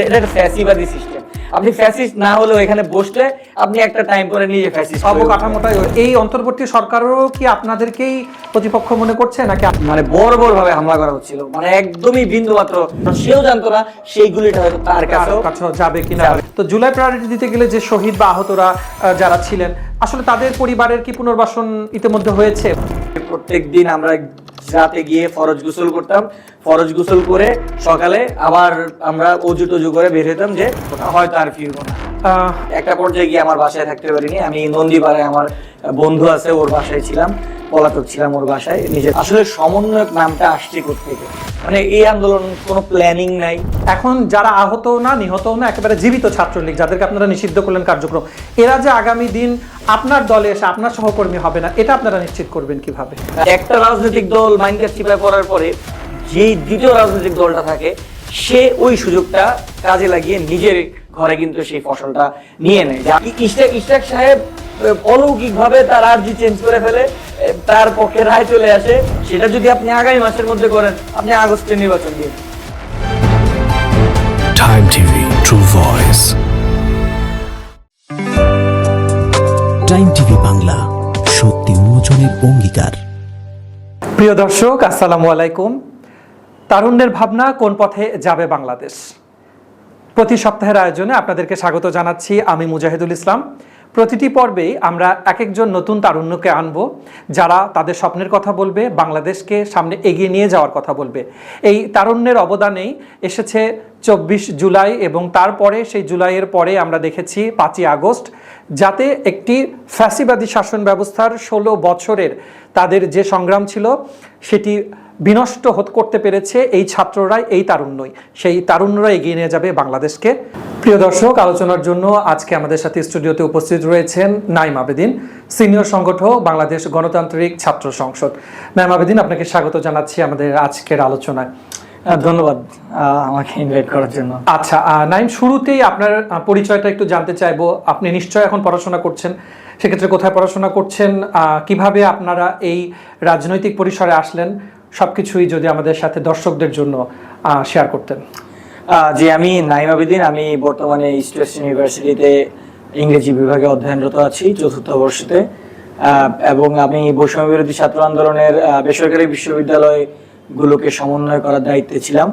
এটা একটা ফ্যাসিবাদী সিস্টেম। আপনি ফ্যাসিস্ট না হলেও এখানে বসলে আপনি একটা টাইম পরে নিজে ফ্যাসিস্ট। অবকাঠামোটাই এই অন্তর্বর্তী সরকারও কি আপনাদেরকেই প্রতিপক্ষ মনে করছে নাকি মানে বড় ভাবে হামলা করা হচ্ছিল, মানে একদমই বিন্দু মাত্র সেও জানতো না সেই গুলিটা হয়তো তার কাছে যাবে কিনা। তো জুলাই প্রায়োরিটি দিতে গেলে যে শহীদ বা আহতরা যারা ছিলেন আসলে তাদের পরিবারের কি পুনর্বাসন ইতিমধ্যে হয়েছে? প্রত্যেক দিন আমরা রাতে গিয়ে ফরজ গোসল করতাম, ফরজ গোসল করে সকালে আবার আমরা অজু টজু করে বের হতাম যে হয়তো আর ফিরবো না। একটা পর্যায়ে গিয়ে আমার বাসায় থাকতে পারিনি, আমি নন্দীপাড়ায় আমার বন্ধু আছে ওর বাসায় ছিলাম, পলাতক ছিলাম ওর বাসায়। নিজের আসলে সমন্বয়ক নামটা আসছে কোত্থেকে, মানে এই আন্দোলন কোনো প্ল্যানিং নাই। এখন যারা আহত না নিহত না একেবারে জীবিত ছাত্রলীগ যাদেরকে আপনারা নিষিদ্ধ করলেন কার্যক্রম, এরা যে আগামী দিন আপনার দলে এসে আপনার সহকর্মী হবে না এটা আপনারা নিশ্চিত করবেন কিভাবে? একটা রাজনৈতিক দল মাইন্ডের চিপায় পড়ার পরে যেই দ্বিতীয় রাজনৈতিক দলটা থাকে সে ওই সুযোগটা কাজে লাগিয়ে নিজের ঘরে কিন্তু সেই ফসলটা নিয়ে নেয়। ইশরাক সাহেব অলৌকিক ভাবে তার আর্জি চেঞ্জ করে ফেলে, তার পক্ষে রায় চলে আসে। সেটা যদি আপনি আগামী মাসের মধ্যে করেন, আপনি আগস্টে নির্বাচন দিন। Time TV, true voice. Time TV Bangla, সত্যি উন্মোচনের অঙ্গীকার। প্রিয় দর্শক, আসসালামু আলাইকুম। তারুণ্যের ভাবনা কোন পথে যাবে বাংলাদেশ, প্রতি সপ্তাহের আয়োজনে আপনাদেরকে স্বাগত জানাচ্ছি। আমি মুজাহিদুল ইসলাম। প্রতিটি পর্বেই আমরা এক একজন নতুন তারুণ্যকে আনব যারা তাদের স্বপ্নের কথা বলবে, বাংলাদেশকে সামনে এগিয়ে নিয়ে যাওয়ার কথা বলবে। এই তারুণ্যের অবদানেই এসেছে 24 জুলাই এবং তারপরে সেই জুলাইয়ের পরে আমরা দেখেছি 5ই আগস্ট, যাতে একটি ফ্যাসিবাদী শাসন ব্যবস্থার 16 বছরের তাদের যে সংগ্রাম ছিল সেটি বিনষ্ট করতে পেরেছে এই ছাত্ররাই, এই তারুণ্যই। সেই তারুণ্যরা এগিয়ে নিয়ে যাবে বাংলাদেশকে। প্রিয় দর্শক, আলোচনার জন্য আজকে আমাদের সাথে স্টুডিওতে উপস্থিত রয়েছেন নাইম আবেদিন, সিনিয়র সংগঠক, বাংলাদেশ গণতান্ত্রিক ছাত্র সংসদ। নাইম আবেদিন, আপনাকে স্বাগত জানাচ্ছি আমাদের আজকের আলোচনায়। ধন্যবাদ আমাকে ইনভাইট করার জন্য। আচ্ছা নাইম, শুরুতেই আপনার পরিচয়টা একটু জানতে চাইবো। আপনি নিশ্চয় এখন পড়াশোনা করছেন, সেক্ষেত্রে কোথায় পড়াশোনা করছেন, কিভাবে আপনারা এই রাজনৈতিক পরিসরে আসলেন, সবকিছুই যদি আমাদের সাথে দর্শকদের জন্য শেয়ার করতেন। জি, আমি নাইম আবেদিন। আমি বর্তমানে ইস্ট ওয়েস্ট ইউনিভার্সিটিতে ইংরেজি বিভাগে অধ্যয়নরত আছি, 4th বর্ষতে। এবং আমি বৈষম্য বিরোধী ছাত্র আন্দোলনের বেসরকারি বিশ্ববিদ্যালয়গুলোকে সমন্বয় করার দায়িত্বে ছিলাম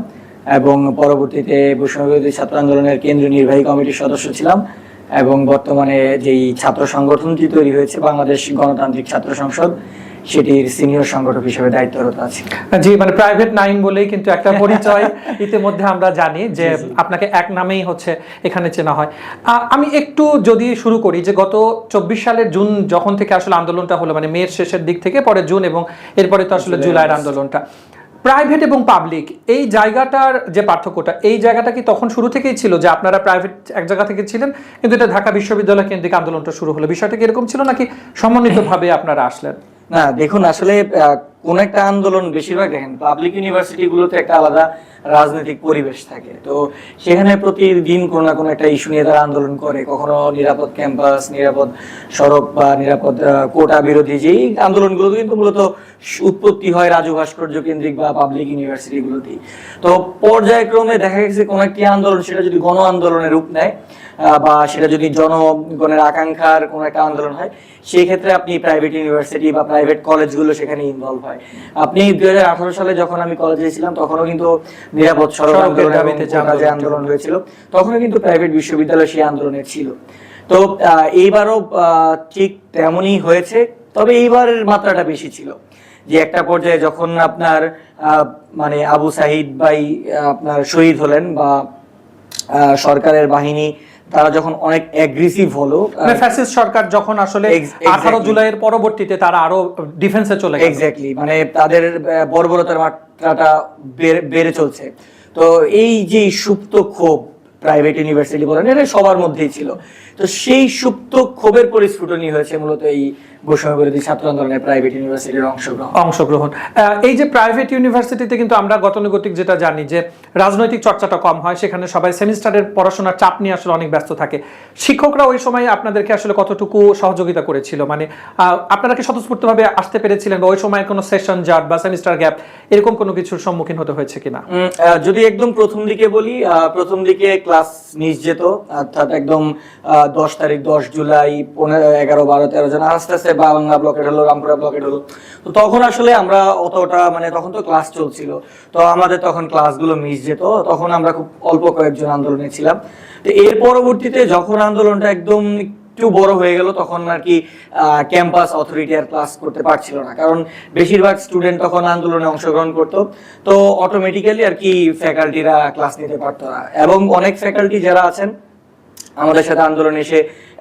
এবং পরবর্তীতে বৈষম্য বিরোধী ছাত্র আন্দোলনের কেন্দ্রীয় নির্বাহী কমিটির সদস্য ছিলাম এবং বর্তমানে যেই ছাত্র সংগঠনটি তৈরি হয়েছে বাংলাদেশ গণতান্ত্রিক ছাত্র সংসদ, সেটির সিনিয়র সংগঠক হিসেবে দায়িত্বরত আছি। জি, মানে প্রাইভেট নাইম বলেই কিন্তু একটা পরিচয় ইতিমধ্যে আমরা জানি যে আপনাকে এক নামেই হচ্ছে এখানে চেনা হয়। আমি একটু যদি শুরু করি যে গত 24 সালের জুন যখন থেকে আসলে আন্দোলনটা হলো, মানে মের শেষের দিক থেকে পরে জুন এবং এরপরে তো আসলে জুলাইয়ের আন্দোলনটা, প্রাইভেট এবং পাবলিক এই জায়গাটার যে পার্থক্যটা, এই জায়গাটা কি তখন শুরু থেকেই ছিল যে আপনারা প্রাইভেট এক জায়গা থেকে ছিলেন কিন্তু এটা ঢাকা বিশ্ববিদ্যালয় কেন্দ্রিক আন্দোলনটা শুরু হলো, বিষয়টা কি এরকম ছিল নাকি সমন্বিতভাবে আপনারা আসলেন? না, দেখুন, আসলে কোন একটা আন্দোলন বেশিরভাগ দেখেন পাবলিক ইউনিভার্সিটি গুলোতে একটা আলাদা রাজনৈতিক পরিবেশ থাকে, তো সেখানে প্রতিদিন কোনো না কোনো একটা ইস্যু নিয়ে তারা আন্দোলন করে। কখনো নিরাপদ ক্যাম্পাস, নিরাপদ সড়ক বা নিরাপদ কোটা বিরোধী যেই আন্দোলনগুলো কিন্তু মূলত উৎপত্তি হয় রাজু ভাস্কর্য কেন্দ্রিক বা পাবলিক ইউনিভার্সিটি গুলোতেই। তো পর্যায়ক্রমে দেখা গেছে কোন একটি আন্দোলন সেটা যদি গণ আন্দোলনের রূপ নেয় বা সেটা যদি জনগণের আকাঙ্ক্ষার কোন একটা আন্দোলন হয়, সেই ক্ষেত্রে আপনি প্রাইভেট ইউনিভার্সিটি বা প্রাইভেট কলেজগুলো সেখানে ইনভলভ হয়। আপনি 2018 সালে যখন আমি কলেজে ছিলাম তখনও কিন্তু নিরাপদ সড়ক আন্দোলন হয়েছিল, তখনও কিন্তু প্রাইভেট বিশ্ববিদ্যালয় সেই আন্দোলনে ছিল। তো এইবারও ঠিক তেমনই হয়েছে, তবে এইবারের মাত্রাটা বেশি ছিল যে একটা পর্যায়ে যখন আপনার মানে আবু সাহিদ ভাই আপনার শহীদ হলেন বা সরকারের বাহিনী তারা যখন অনেক অ্যাগ্রেসিভ হলো, ফ্যাসিস্ট সরকার যখন আসলে 18 জুলাইয়ের পরবর্তীতে তারা আরো ডিফেন্সে চলে গেল, এক্স্যাক্টলি, মানে তাদের বর্বরতার মাত্রাটা বেড়ে চলছে। তো এই যে সুপ্ত ক্ষোভ প্রাইভেট ইউনিভার্সিটি বলেন, এটা সবার মধ্যেই ছিল। তো সেই সুপ্ত ক্ষোভের পরিস্ফুটনই হয়েছে মূলত এই বৈষম্য বিরোধী ছাত্র আন্দোলনের প্রাইভেট ইউনিভার্সিটির অংশগ্রহণ। এই যে প্রাইভেট ইউনিভার্সিটিতে কিন্তু আমরা গতানুগতিক যেটা জানি যে রাজনৈতিক চর্চাটা কম হয়, সেখানে সবাই সেমিস্টারের পড়াশোনার চাপ নিয়ে আসলে অনেক ব্যস্ত থাকে। শিক্ষকরা ওই সময় আপনাদেরকে আসলে কতটুকু সহযোগিতা করেছিল, মানে আপনারা কি স্বতঃস্ফূর্তভাবে আসতে পেরেছিলেন বা ওই সময় কোনো সেশন জাট বা সেমিস্টার গ্যাপ এরকম কোনো কিছুর সম্মুখীন হতে হয়েছে কিনা? যদি একদম প্রথম দিকে বলি, প্রথম দিকে ক্লাস মিস যেত, অর্থাৎ একদম 10 তারিখ 10 জুলাই 15, 11, 12, 13 জন আস্তে আস্তে বাংলা ব্লকেট হলো, রামপুরা ব্লকেট হলো। তো তখন আসলে আমরা অতটা মানে তখন তো ক্লাস চলছিল, তো আমাদের তখন ক্লাসগুলো মিস যেত, তখন আমরা খুব অল্প কয়েকজন আন্দোলনে ছিলাম। তো এর পরবর্তীতে যখন আন্দোলনটা একদম একটু বড় হয়ে গেল, তখন আর কি ক্যাম্পাস অথরিটি আর ক্লাস করতে পারছিল না, কারণ বেশিরভাগ স্টুডেন্ট তখন আন্দোলনে অংশগ্রহণ করতো, তো অটোমেটিক্যালি আর কি ফ্যাকাল্টিরা ক্লাস নিতে পারতো না। এবং অনেক ফ্যাকাল্টি যারা আছেন আমাদের সাথে আন্দোলনে এসে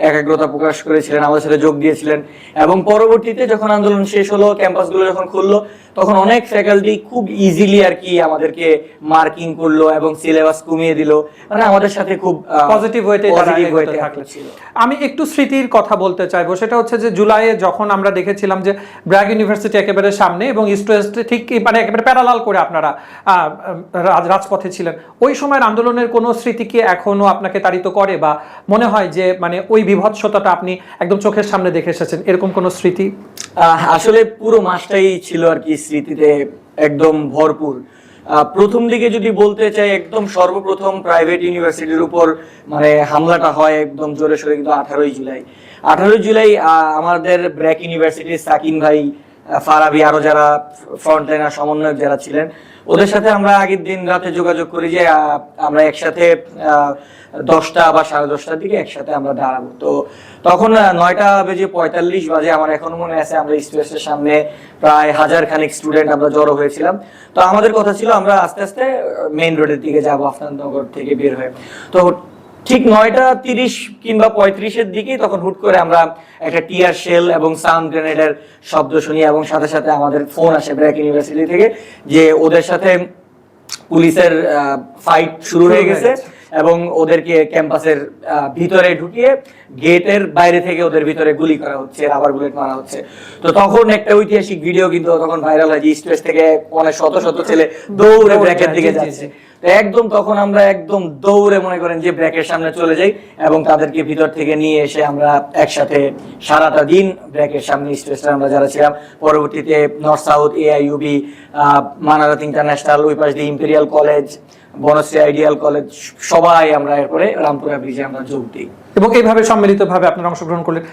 একাগ্রতা প্রকাশ করেছিলেন, আমাদের সাথে যোগ দিয়েছিলেন। এবং পরবর্তীতে যখন আন্দোলন শেষ হলো, ক্যাম্পাসগুলো যখন খুললো, তখন অনেক ফ্যাকাল্টি খুব ইজিলি আর কি আমাদেরকে মার্কিং করলো এবং সিলেবাস কমিয়ে দিল, মানে আমাদের সাথে খুব পজিটিভ ওয়েতে ছিল। আমি একটু স্মৃতির কথা বলতে চাইবো, সেটা হচ্ছে যে জুলাইয়ে যখন আমরা দেখেছিলাম যে ব্র্যাক ইউনিভার্সিটি একেবারে সামনে এবং ইস্ট ওয়েস্ট ঠিক মানে একেবারে প্যারালাল করে আপনারা রাজপথে ছিলেন, ওই সময়ের আন্দোলনের কোনো স্মৃতি কি এখনো আপনাকে তাড়িত করে, বা মনে হয় যে মানে ওই বিভৎসতাটা আপনি একদম চোখের সামনে দেখে এসেছেন, এরকম কোনো স্মৃতি? আসলে পুরো মাসটাই ছিল আর কি স্মৃতিতে একদম ভরপুর। প্রথম দিকে যদি বলতে চাই, একদম সর্বপ্রথম প্রাইভেট ইউনিভার্সিটির উপর মানে হামলাটা হয় একদম জোরে সোরে, কিন্তু 18 জুলাই আমাদের ব্র্যাক ইউনিভার্সিটির সাকিন ভাই, ফারাবি, আরো যারা ফ্রন্টলাইনার সমন্বয়ক যারা ছিলেন, ওদের সাথে আমরা আগের দিন রাতে যোগাযোগ করি যে আমরা একসাথে 10টা বা 10:30টার দিকে একসাথে আমরা দাঁড়াবো। তো তখন 9:45 বাজে, আমার এখনো মনে আছে, আমরা স্টেজের সামনে প্রায় 1000 খানিক স্টুডেন্ট আমরা জড়ো হয়েছিলাম। তো আমাদের কথা ছিল আমরা আস্তে আস্তে মেইন রোডের দিকে যাবো, আফতাবনগর থেকে বের হয়ে। তো ঠিক 9:30 কিংবা 35-এর দিকেই তখন হুট করে আমরা একটা টিয়ার শেল এবং সাউন্ড গ্রেনেডের শব্দ শুনি, এবং সাথে সাথে আমাদের ফোন আসে ব্র্যাক ইউনিভার্সিটি থেকে যে ওদের সাথে পুলিশের ফাইট শুরু হয়ে গেছে এবং ওদেরকে ক্যাম্পাসের ভিতরে ঢুকিয়ে গেটের বাইরে থেকে ওদের ভিতরে গুলি করা হচ্ছে, রাবার বুলেট মারা হচ্ছে। তো তখন একটা ঐতিহাসিক ভিডিও কিন্তু তখন ভাইরাল হয় যে স্টেজ থেকে অনেক শত শত ছেলে দৌড়ে ব্র্যাকের দিকে যাচ্ছে। তো একদম তখন আমরা একদম দৌড়ে মনে করেন যে ব্র্যাকের সামনে চলে যাই এবং তাদেরকে ভিতর থেকে নিয়ে এসে আমরা একসাথে সারাটা দিন ব্র্যাকের সামনে স্টেজে আমরা যারা ছিলাম, পরবর্তীতে north south, AIUB, Manarat international, ওই পাশ দিয়ে imperial college, Banasree ideal college, সবাই আমরা এরপরে রামপুরা ব্রিজে আমরা যোগ দিই এবং এইভাবে সম্মিলিতভাবে আপনারা অংশগ্রহণ করলেন।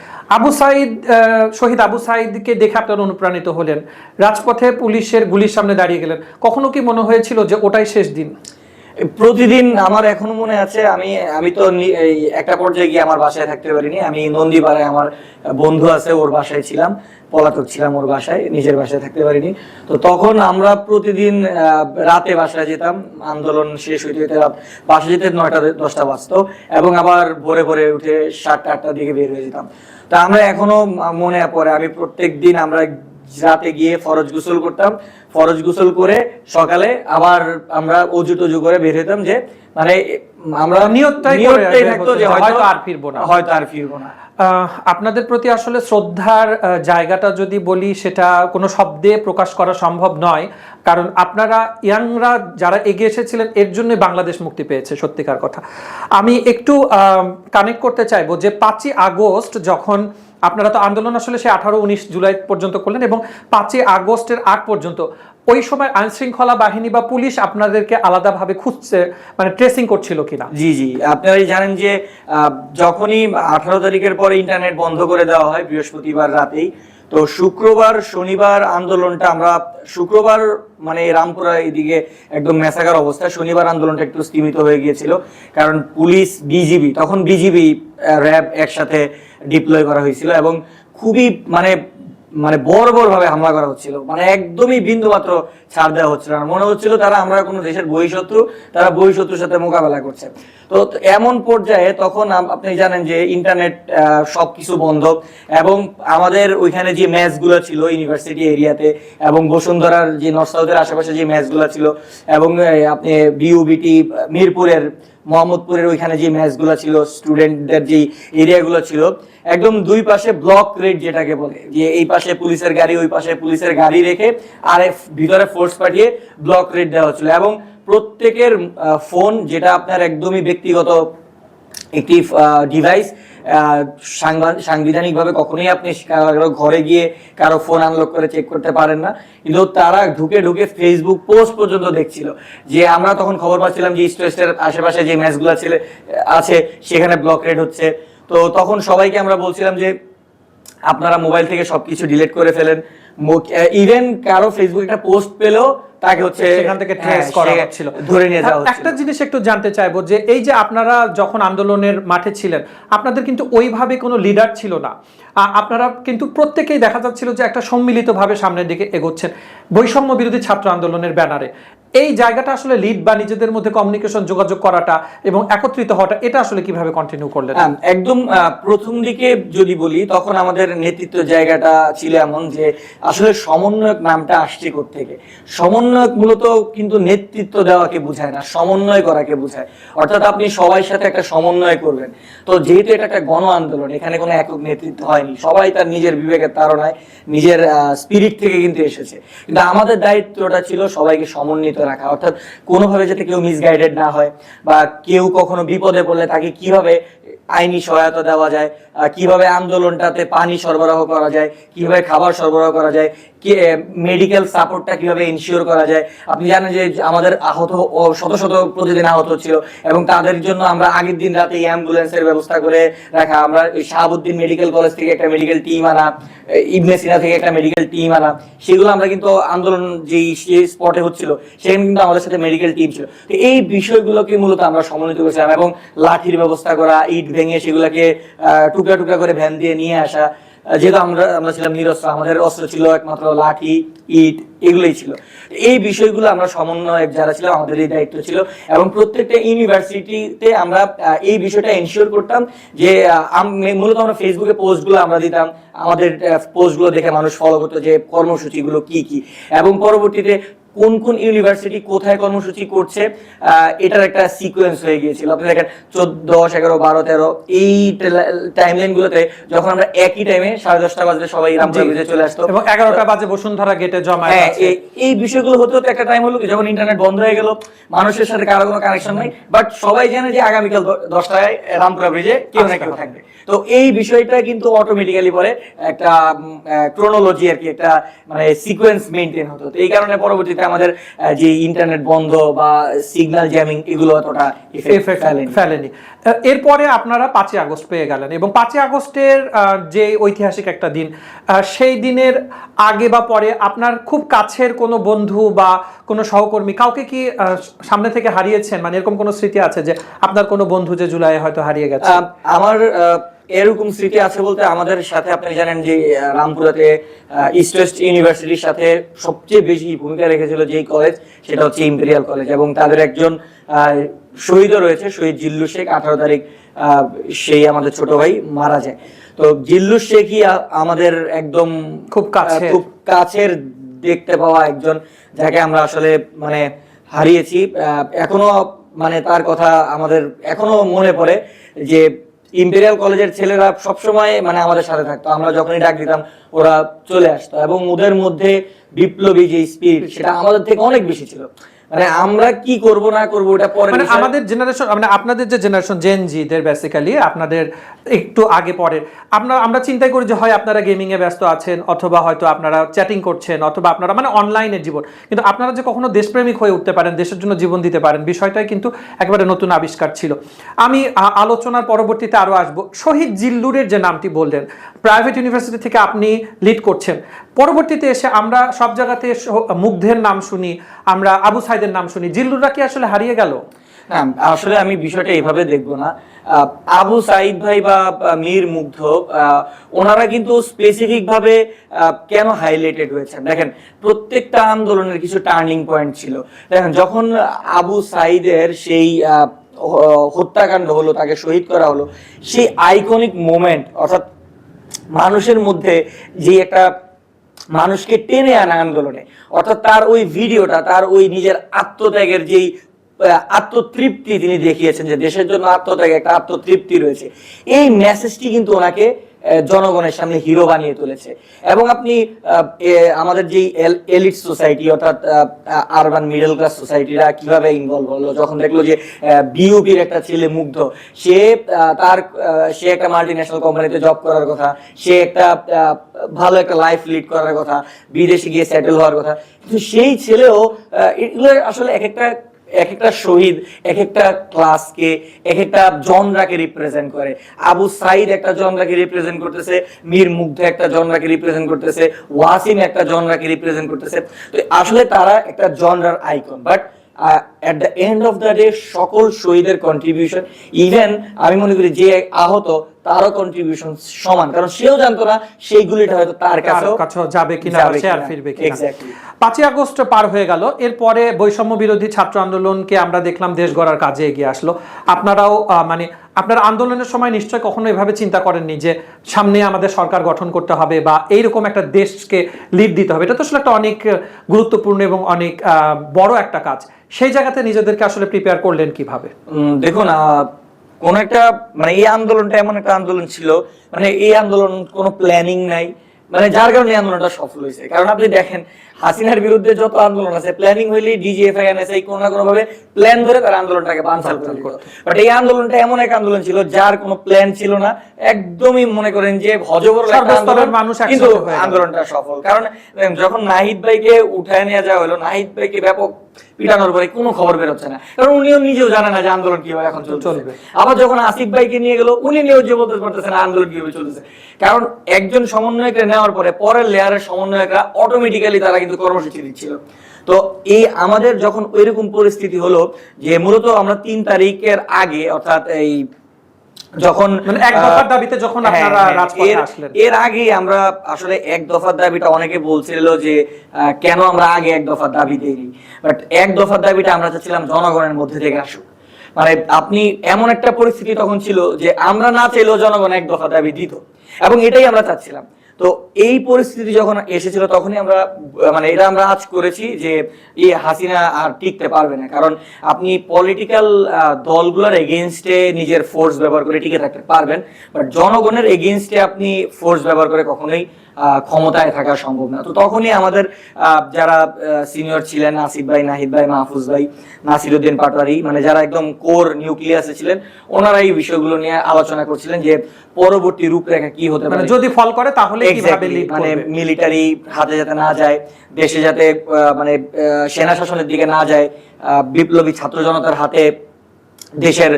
শহীদ আবু সাঈদকে দেখে আপনারা অনুপ্রাণিত হলেন, রাজপথে পুলিশের গুলির সামনে দাঁড়িয়ে গেলেন, কখনো কি মনে হয়েছিল যে ওটাই শেষ দিন? প্রতিদিন আমার এখনো মনে আছে, আমি তো একটা পর্যায়ে গিয়ে আমার বাসায় থাকতে পারিনি, আমি নন্দীপাড়ায় আমার বন্ধু আছে, ওর বাসায় ছিলাম, পলাতক ছিলাম ওর বাসায়, নিজের বাসায় থাকতে পারিনি। তো তখন আমরা প্রতিদিন রাতে বাসায় যেতাম, আন্দোলন শেষ হইতে হইতে বাসায় যেতে 9টা-10টা বাজতো, এবং আবার ভোরে ভোরে উঠে 7টা-8টার দিকে বের হয়ে যেতাম। তা আমরা এখনো মনে পড়ে, আমি প্রত্যেক দিন আমরা রাতে গিয়ে ফরজ গোসল করতাম, ফরজ গোসল করে সকালে আবার আমরা অজু টজু করে বের হতাম, যে মানে আমরা নিয়তটাই থাকতো যে হয়তো আর ফিরবো না। আপনাদের প্রতি আসলে শ্রদ্ধার জায়গাটা যদি বলি, সেটা কোনো শব্দে প্রকাশ করা সম্ভব নয়, কারণ আপনারা ইয়াংরা যারা এগিয়ে এসেছিলেন এর জন্য বাংলাদেশ মুক্তি পেয়েছে, সত্যিকার কথা। আমি একটু কানেক্ট করতে চাইবো যে 5ই আগস্ট যখন আপনারা তো আন্দোলন আসলে সে 18-19 জুলাই পর্যন্ত করলেন, এবং 5ই আগস্টের আগ পর্যন্ত ওই সময় আইন শৃঙ্খলা বাহিনী বা পুলিশ আপনাদেরকে আলাদাভাবে খুঁজছে, মানে ট্রেসিং করছিল কিনা? জি, আপনারাই জানেন যে যখনই 18 তারিখের পরে ইন্টারনেট বন্ধ করে দেওয়া হয় বৃহস্পতিবার রাতেই, তো শুক্রবার শনিবার আন্দোলনটা আমরা শুক্রবার মানে রামপুরা এদিকে একদম মেসাকার অবস্থা, শনিবার আন্দোলনটা একটু স্তীমিত হয়ে গিয়েছিল, কারণ পুলিশ, বিজিবি, তখন বিজিবি র্যাব একসাথে ডিপ্লয় করা হয়েছিল এবং খুবই মানে বড় ভাবে হামলা করা হচ্ছিল, মানে একদমই বিন্দু মাত্র ছাড় দেওয়া হচ্ছিল না, মনে হচ্ছিল তারা আমরা কোনো দেশের বহিঃশত্রু, তারা বহিঃশত্রুর সাথে মোকাবেলা করছে। তো এমন পর্যায়ে তখন আপনি জানেন যে ইন্টারনেট সবকিছু বন্ধ, এবং আমাদের ওইখানে যে ম্যাচগুলো ছিল ইউনিভার্সিটি এরিয়াতে এবং বসুন্ধরার যে নর্থ সাউথের আশেপাশে যে ম্যাচগুলো ছিল, এবং আপনি বিউবিটি মিরপুরের, মোহাম্মদপুরের ওইখানে যে ম্যাচগুলো ছিল, স্টুডেন্টদের যে এরিয়াগুলো ছিল, একদম দুই পাশে ব্লক রেড যেটাকে বলে, যে এই পাশে পুলিশের গাড়ি, ওই পাশে পুলিশের গাড়ি রেখে আর ভিতরে ফোর্স পাঠিয়ে ব্লক রেড দেওয়া হচ্ছিল, এবং প্রত্যেকের ফোন, যেটা আপনার একদমই ব্যক্তিগত একটি ডিভাইস, সাংবিধানিকভাবে কখনোই আপনি কারো ঘরে গিয়ে কারো ফোন আনলক করে চেক করতে পারেন না, কিন্তু তারা ঢুকে ঢুকে ফেসবুক পোস্ট পর্যন্ত দেখছিল। যে আমরা তখন খবর পাচ্ছিলাম যে ইস্ট ওয়েস্টের আশেপাশে যে ম্যাচগুলো আছে সেখানে ব্লক রেড হচ্ছে। তো তখন সবাইকে আমরা বলছিলাম যে আপনারা মোবাইল থেকে সবকিছু ডিলিট করে ফেলেন। ইভেন কারো ফেসবুক একটা পোস্ট পেলেও তাকে হচ্ছে সেখান থেকে ট্রেস করা হচ্ছিল, ধরে নিয়ে যাওয়া হচ্ছিল। একটা জিনিস একটু জানতে চাইবো যে এই যে আপনারা যখন আন্দোলনের মাঠে ছিলেন, আপনাদের কিন্তু ওইভাবে কোনো লিডার ছিল না, আপনারা কিন্তু প্রত্যেকেই দেখা যাচ্ছিল যে একটা সম্মিলিতভাবে সামনের দিকে এগোচ্ছেন বৈষম্য বিরোধী ছাত্র আন্দোলনের ব্যানারে। এই জায়গাটা আসলে লিড বা নিজেদের মধ্যে কমিউনিকেশন, যোগাযোগ করাটা এবং একত্রিত হওয়াটা, এটা আসলে কিভাবে কন্টিনিউ করলেন? একদম প্রথম দিকে যদি বলি, তখন আমাদের নেতৃত্ব জায়গাটা ছিল এমন যে আসলে সমন্বয়ক নামটা আসছে কোত্থেকে। সমন্বয়ক মূলত কিন্তু নেতৃত্ব দেওয়াকে বোঝায় না, সমন্বয় করাকে বোঝায়। অর্থাৎ আপনি সবাই সাথে একটা সমন্বয় করবেন। তো যেহেতু এটা একটা গণ আন্দোলন, এখানে কোনো একক নেতৃত্ব হয়নি, সবাই তার নিজের বিবেকের তাড়নায় নিজের স্পিরিট থেকে কিন্তু এসেছে। কিন্তু আমাদের দায়িত্বটা ছিল সবাইকে সমন্বিত রাখা, অর্থাৎ কোনোভাবে যাতে কেউ মিসগাইডেড না হয়, বা কেউ কখনো বিপদে পড়লে তাকে কিভাবে আইনি সহায়তা দেওয়া যায়, কিভাবে আন্দোলনটাতে পানি সরবরাহ করা যায়, কিভাবে খাবার সরবরাহ করা যায়, মেডিকেল সাপোর্টটা কিভাবে ইনশিওর করা যায়। আপনি জানেন যে আমাদের আহত শত শত প্রতিদিন আহত ছিল, এবং তাদের জন্য আমরা আগের দিন রাতে অ্যাম্বুলেন্সের ব্যবস্থা করে রাখা। আমরা শাহাবুদ্দিন মেডিকেল কলেজ থেকে একটা মেডিকেল টিম আনা, ইবনে সিনা থেকে একটা মেডিকেল টিম আনা, সেগুলো আমরা কিন্তু আন্দোলন যেই স্পটে হচ্ছিল সেখানে কিন্তু আমাদের সাথে মেডিকেল টিম ছিল। তো এই বিষয়গুলোকে মূলত আমরা সমন্বিত করেছিলাম, এবং লাঠির ব্যবস্থা করা, ইট ভেঙে সেগুলোকে টুকরা টুকরা করে ভ্যান দিয়ে নিয়ে আসা। যেহেতু আমরা ছিলাম নিরস্ত্র, আমাদের অস্ত্র ছিল একমাত্র লাঠি, ইট, এগুলোই ছিল। এই বিষয়গুলো আমরা সমন্বয়ক যারা ছিল আমাদের এই দায়িত্ব ছিল, এবং প্রত্যেকটা ইউনিভার্সিটিতে আমরা এই বিষয়টা এনশিওর করতাম যে মূলত আমরা ফেসবুকে পোস্টগুলো আমরা দিতাম, আমাদের পোস্টগুলো দেখে মানুষ ফলো করতো যে কর্মসূচিগুলো কি কি, এবং পরবর্তীতে কোন কোন ইউনিভার্সিটি কোথায় কর্মসূচি করছে এটার একটা সিকোয়েন্স হয়ে গিয়েছিল। আপনি দেখেন 14, 11, 12, 13 এই টাইমলাইন গুলোতে যখন আমরা একই টাইমে 10:30 বাজলে সবাই রামপুরা ব্রিজে চলে আসতো, এবং 11টা বাজে বসুন্ধরা গেটে জমা। এই বিষয়গুলো হতে হতে একটা টাইম হলো যখন ইন্টারনেট বন্ধ হয়ে গেল, মানুষের সাথে কারো কোনো কানেকশন নাই, বাট সবাই জানে যে আগামীকাল 10টায় রামপুরা ব্রিজে কেউ না কেউ থাকবে। তো এই বিষয়টা কিন্তু অটোমেটিক্যালি পরে একটা ক্রোনোলজি আর কি, একটা মানে সিকোয়েন্স মেইনটেইন হতো। তো এই কারণে পরবর্তীতে আমাদের যে ইন্টারনেট বন্ধ বা সিগন্যাল জ্যামিং এগুলো অতটা এফেক্ট ফেলেনি। এরপরে আপনারা 5ই আগস্ট পেয়ে গেলেন, এবং 5ই আগস্টের যে ঐতিহাসিক একটা দিন, সেই দিনের আগে বা পরে আপনার খুব কাছের কোনো বন্ধু বা কোনো সহকর্মী কাউকে কি সামনে থেকে হারিয়েছেন? মানে এরকম কোনো স্মৃতি আছে যে আপনার কোনো বন্ধু যে জুলাই হয়তো হারিয়ে গেছে? আমার এরকম স্মৃতি আছে বলতে, আমাদের সাথে আপনি জানেন যে রামপুরাতে ইস্ট ওয়েস্ট ইউনিভার্সিটির সাথে সবচেয়ে বেশি ভূমিকা রেখেছিল যেই কলেজ, সেটা হচ্ছে ইম্পেরিয়াল কলেজ, এবং তাদের একজন শহীদও রয়েছে, শহীদ জিল্লু শেখ। 18 তারিখ সেই আমাদের ছোট ভাই মারা যায়। তো জিল্লু শেখই আমাদের একদম খুব কাছের দেখতে পাওয়া একজন, যাকে আমরা আসলে মানে হারিয়েছি। এখনো মানে তার কথা আমাদের এখনো মনে পড়ে যে ইম্পেরিয়াল কলেজের ছেলেরা সবসময় মানে আমাদের সাথে থাকতো, আমরা যখনই ডাক দিতাম ওরা চলে আসতো, এবং ওদের মধ্যে বিপ্লবী যে স্পিরিট সেটা আমাদের থেকে অনেক বেশি ছিল। মানে আমরা কি করব না করব ওটা পরে, মানে আমাদের জেনারেশন, মানে আপনাদের যে জেনারেশন জেন জিদের বেসিক্যালি আপনাদের একটু আগে পরে, আমরা চিন্তা করি যে হয় আপনারা গেমিং এ ব্যস্ত আছেন, অথবা হয়তো আপনারা চ্যাটিং করছেন, অথবা আপনারা মানে অনলাইনে জীবন, কিন্তু আপনারা যে কখনো দেশপ্রেমিক হয়ে উঠতে পারেন, দেশের জন্য জীবন দিতে পারেন, বিষয়টাই কিন্তু একেবারে নতুন আবিষ্কার ছিল। আমি আলোচনার পরবর্তীতে আরো আসবো। শহীদ জিল্লুরের যে নামটি বললেন, প্রাইভেট ইউনিভার্সিটি থেকে আপনি লিড করছেন, পরবর্তীতে এসে আমরা সব জায়গাতে মুগ্ধের নাম শুনি, আমরা আবু সাইদের নাম শুনি, জিল্লুররা কি আসলে হারিয়ে গেল? না, আসলে আমি বিষয়টা এইভাবে দেখবো না। আবু সাইদ ভাই বা মীর মুগ্ধ, ওনারা কিন্তু স্পেসিফিক ভাবে কেন হাইলাইটেড হয়েছে, দেখেন প্রত্যেকটা আন্দোলনের কিছু টার্নিং পয়েন্ট ছিল। দেখেন যখন আবু সাইদের সেই হত্যাকাণ্ড হলো, তাকে শহীদ করা হলো, সেই আইকনিক মোমেন্ট, অর্থাৎ মানুষের মধ্যে যে একটা মানুষকে টেনে আনা আন্দোলনে, অর্থাৎ তার ওই ভিডিওটা, তার ওই নিজের আত্মত্যাগের যেই আত্মতৃপ্তি তিনি দেখিয়েছেন, যে দেশের জন্য আত্মত্যাগে একটা আত্মতৃপ্তি রয়েছে, এই মেসেজটি কিন্তু ওনাকে জনগণের সামনে হিরো বানিয়ে তুলেছে। এবং আপনি আমাদের যে এলিট সোসাইটি অর্থাৎ আরবান মিডল ক্লাস সোসাইটিরা কিভাবে ইনভলভ হলো যখন দেখলো যে বিউপির একটা ছেলে মুগ্ধ, সে একটা মাল্টিন্যাশনাল কোম্পানিতে জব করার কথা, সে একটা ভালো একটা লাইফ লিড করার কথা, বিদেশে গিয়ে সেটেল হওয়ার কথা, কিন্তু সেই ছেলেও এগুলো আসলে এক একটা শহীদ এক একটা ক্লাসকে এক একটা জনরাকে রিপ্রেজেন্ট করে। আবু সাইদ একটা জনরাকে রিপ্রেজেন্ট করতেছে, মীর মুগ্ধ একটা জনরাকে রিপ্রেজেন্ট করতেছে, ওয়াসিম একটা জনরাকে রিপ্রেজেন্ট করতেছে। তো আসলে তারা একটা জনরার icon, but at the end of the day সকল শহীদের কন্ট্রিবিউশন, ইভেন আমি মনে করি যে আহত তারও কন্ট্রিবিউশন সমান, কারণ সেও জানতো না সেই গুলিটা হয়তো তার কাছেও যাবে কিনা, সে আর ফিরবে কিনা। এক্স্যাক্টলি। 5ই আগস্ট পার হয়ে গেল, এরপরে বৈষম্য বিরোধী ছাত্র আন্দোলনকে আমরা দেখলাম দেশ গড়ার কাজে এগিয়ে আসলো। আপনারাও আপনারা আন্দোলনের সময় নিশ্চয় কখনো এভাবে চিন্তা করেননি যে সামনে আমাদের সরকার গঠন করতে হবে বা এইরকম একটা দেশকে লিড দিতে হবে। এটা তো আসলে একটা অনেক গুরুত্বপূর্ণ এবং অনেক বড় একটা কাজ। সেই জায়গাতে নিজেদেরকে আসলে প্রিপেয়ার করলেন কিভাবে? দেখুন, কোন একটা এই আন্দোলনটা এমন একটা আন্দোলন ছিল, এই আন্দোলন কোনো প্ল্যানিং নাই, যার কারণে এই আন্দোলনটা সফল হয়েছে। কারণ আপনি দেখেন হাসিনার বিরুদ্ধে যত আন্দোলন আছে, প্ল্যানিং হইলেই ডিজিএফআই এনএসআই কোনো না কোনো ভাবে প্ল্যান ধরে তারা আন্দোলনটাকে বানচাল করে। বাট এই আন্দোলনটা এমন এক আন্দোলন ছিল যার কোনো প্ল্যান ছিল না, একদমই মনে করেন যে হজবরল একটা আন্দোলন, কিন্তু আন্দোলনটা সফল। কারণ যখন নাহিদ ভাইকে উঠায় নিয়ে যাওয়া হলো, নাহিদ ভাইকে ব্যাপক পিটানোর পরে কোনো খবর বের হচ্ছে না, কারণ উনিও নিজেও জানে না যে আন্দোলন কিভাবে এখন চলবে। আবার যখন আসিফ ভাইকে নিয়ে গেল, উনি নিয়েও যে বলতে পারতেছে না আন্দোলন কিভাবে চলতেছে, কারণ একজন সমন্বয়ককে নেওয়ার পরে পরের লেয়ারের সমন্বয়করা অটোমেটিক্যালি তারা কিন্তু কর্মসূচি দিচ্ছিল। তো এই আমাদের যখন ওইরকম পরিস্থিতি হলো যে মূলত আমরা 3 তারিখের আগে, অর্থাৎ এই যখন এক দফার দাবিতে যখন আপনারা রাজপথে আসলেন, এর আগে আমরা আসলে এক দফার দাবিটা অনেকে বলছিল যে কেন আমরা আগে এক দফার দাবি দেইনি, বাট এক দফার দাবিটা আমরা চাচ্ছিলাম জনগণের মধ্যে থেকে আসুক। আপনি এমন একটা পরিস্থিতি তখন ছিল যে আমরা না চাইলেও জনগণ এক দফা দাবি দিত, এবং এটাই আমরা চাচ্ছিলাম। তো এই পরিস্থিতি যখন এসেছিল তখনই আমরা এটা আমরা আজ করেছি যে এই হাসিনা আর টিকতে পারবে না, কারণ আপনি পলিটিক্যাল দলগুলোর এগেইনস্টে নিজের ফোর্স ব্যবহার করে টিকে থাকতে পারবেন, বাট জনগণের এগেইনস্টে আপনি ফোর্স ব্যবহার করে কখনোই ক্ষমতায় থাকা সম্ভব না। তো তখনই আমাদের যারা সিনিয়র ছিলেন, আসিফ ভাই, নাহিদ ভাই, মাহফুজ ভাই, নাসিরউদ্দিন পাটোয়ারি, যারা একদম কোর নিউক্লিয়াসে ছিলেন, ওনারা এই বিষয়গুলো নিয়ে আলোচনা করছিলেন যে পরবর্তী রূপরেখা কি হতে পারে, যদি ফল করে তাহলে কিভাবে লিড করবে, মিলিটারি হাতে যাতে না যায়, দেশে যাতে সেনা শাসনের দিকে না যায়, বিপ্লবী ছাত্র জনতার হাতে দেশের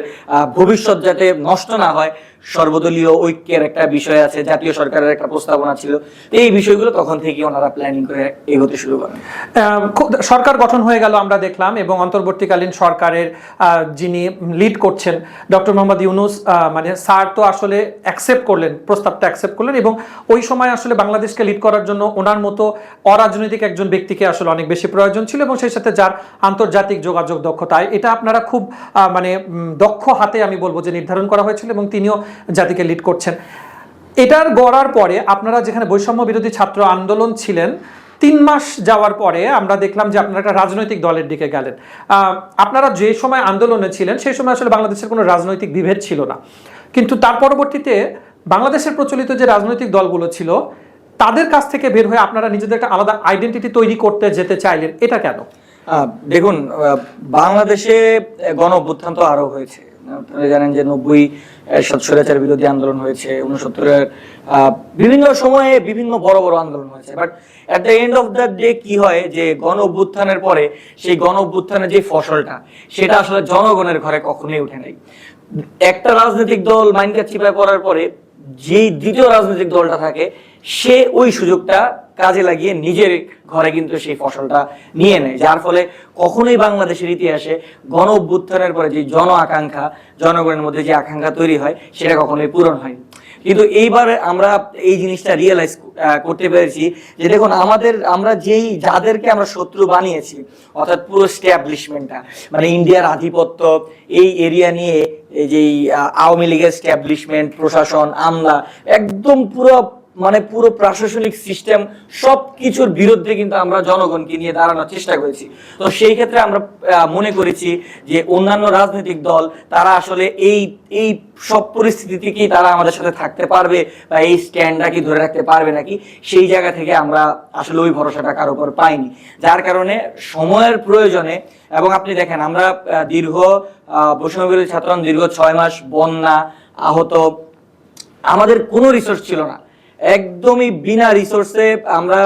ভবিষ্যৎ যাতে নষ্ট না হয়, সর্বদলীয় ঐক্যের একটা বিষয় আছে, জাতীয় সরকারের একটা প্রস্তাবনা ছিল। এই বিষয়গুলো তখন থেকে ওনারা প্ল্যানিং করে এগোতে শুরু করেন। সরকার গঠন হয়ে গেল আমরা দেখলাম, এবং অন্তর্বর্তীকালীন সরকারের যিনি লিড করছেন ডক্টর মোহাম্মদ ইউনূস, স্যার তো আসলে প্রস্তাবটা অ্যাকসেপ্ট করলেন, এবং ওই সময় আসলে বাংলাদেশকে লিড করার জন্য ওনার মতো অরাজনৈতিক একজন ব্যক্তিকে আসলে অনেক বেশি প্রয়োজন ছিল, এবং সেই সাথে যার আন্তর্জাতিক যোগাযোগ দক্ষতায় এটা আপনারা খুব দক্ষ হাতে আমি বলবো যে নির্ধারণ করা হয়েছিল, এবং তিনিও জাতিকে লিড করছেন। এটার গড়ার পরে আপনারা যেখানে বৈষম্য বিরোধী ছাত্র আন্দোলন ছিলেন, 3 মাস যাওয়ার পরে আমরা দেখলাম যে আপনারা একটা রাজনৈতিক দলের দিকে গেলেন। আপনারা যে সময় আন্দোলনে ছিলেন সেই সময় আসলে বাংলাদেশের কোনো রাজনৈতিক বিভেদ ছিল না, কিন্তু তার পরবর্তীতে বাংলাদেশের প্রচলিত যে রাজনৈতিক দলগুলো ছিল তাদের কাছ থেকে বের হয়ে আপনারা নিজেদের একটা আলাদা আইডেন্টিটি তৈরি করতে যেতে চাইলেন, এটা কেন? দেখুন, বাংলাদেশে গণ অভ্যুত্থান তো আরো হয়েছে। আপনারা জানেন যে 90 স্বৈরাচার বিরোধী আন্দোলন হয়েছে, 69-এর বিভিন্ন সময়ে বিভিন্ন বড় বড় আন্দোলন হয়েছে, but at the end of the day কি হয় যে গণ অভ্যুত্থানের পরে সেই গণ অভ্যুত্থানের যে ফসলটা সেটা আসলে জনগণের ঘরে কখনোই উঠে নাই। একটা রাজনৈতিক দল মাইনকাট চিপায় পড়ার পরে যেই দ্বিতীয় রাজনৈতিক দলটা থাকে সে ওই সুযোগটা কাজে লাগিয়ে নিজের ঘরে কিন্তু সেই ফসলটা নিয়ে নেয়, যার ফলে কখনোই বাংলাদেশের ইতিহাসে গণ অভ্যুত্থানের পরে যে জন আকাঙ্ক্ষা, জনগণের মধ্যে যে আকাঙ্ক্ষা তৈরি হয় সেটা কখনোই পূরণ হয়নি। কিন্তু এইবারে আমরা এই জিনিসটা রিয়েলাইজ করতে পেরেছি যে দেখুন, আমরা যাদেরকে আমরা শত্রু বানিয়েছি, অর্থাৎ পুরো স্ট্যাবলিশমেন্টটা, ইন্ডিয়ার আধিপত্য এই এরিয়া নিয়ে, এই যে আওয়ামী লীগের স্ট্যাবলিশমেন্ট, প্রশাসন, আমলা, একদম পুরো মানে পুরো প্রশাসনিক সিস্টেম সবকিছুর বিরুদ্ধে কিন্তু আমরা জনগণকে নিয়ে দাঁড়ানোর চেষ্টা করেছি। তো সেই ক্ষেত্রে আমরা মনে করেছি যে অন্যান্য রাজনৈতিক দল তারা আসলে এই সব পরিস্থিতি থেকেই তারা আমাদের সাথে থাকতে পারবে বা এই স্ট্যান্ডটা কি ধরে রাখতে পারবে নাকি, সেই জায়গা থেকে আমরা আসলে ওই ভরসাটা কারো উপর পাইনি। যার কারণে সময়ের প্রয়োজনে, এবং আপনি দেখেন আমরা দীর্ঘ বৈষম্য বিরোধী ছাত্র আন্দোলন দীর্ঘ 6 মাস, বন্যা, আহত, আমাদের কোনো রিসোর্স ছিল না, একদমই বিনা রিসোর্সে আমরা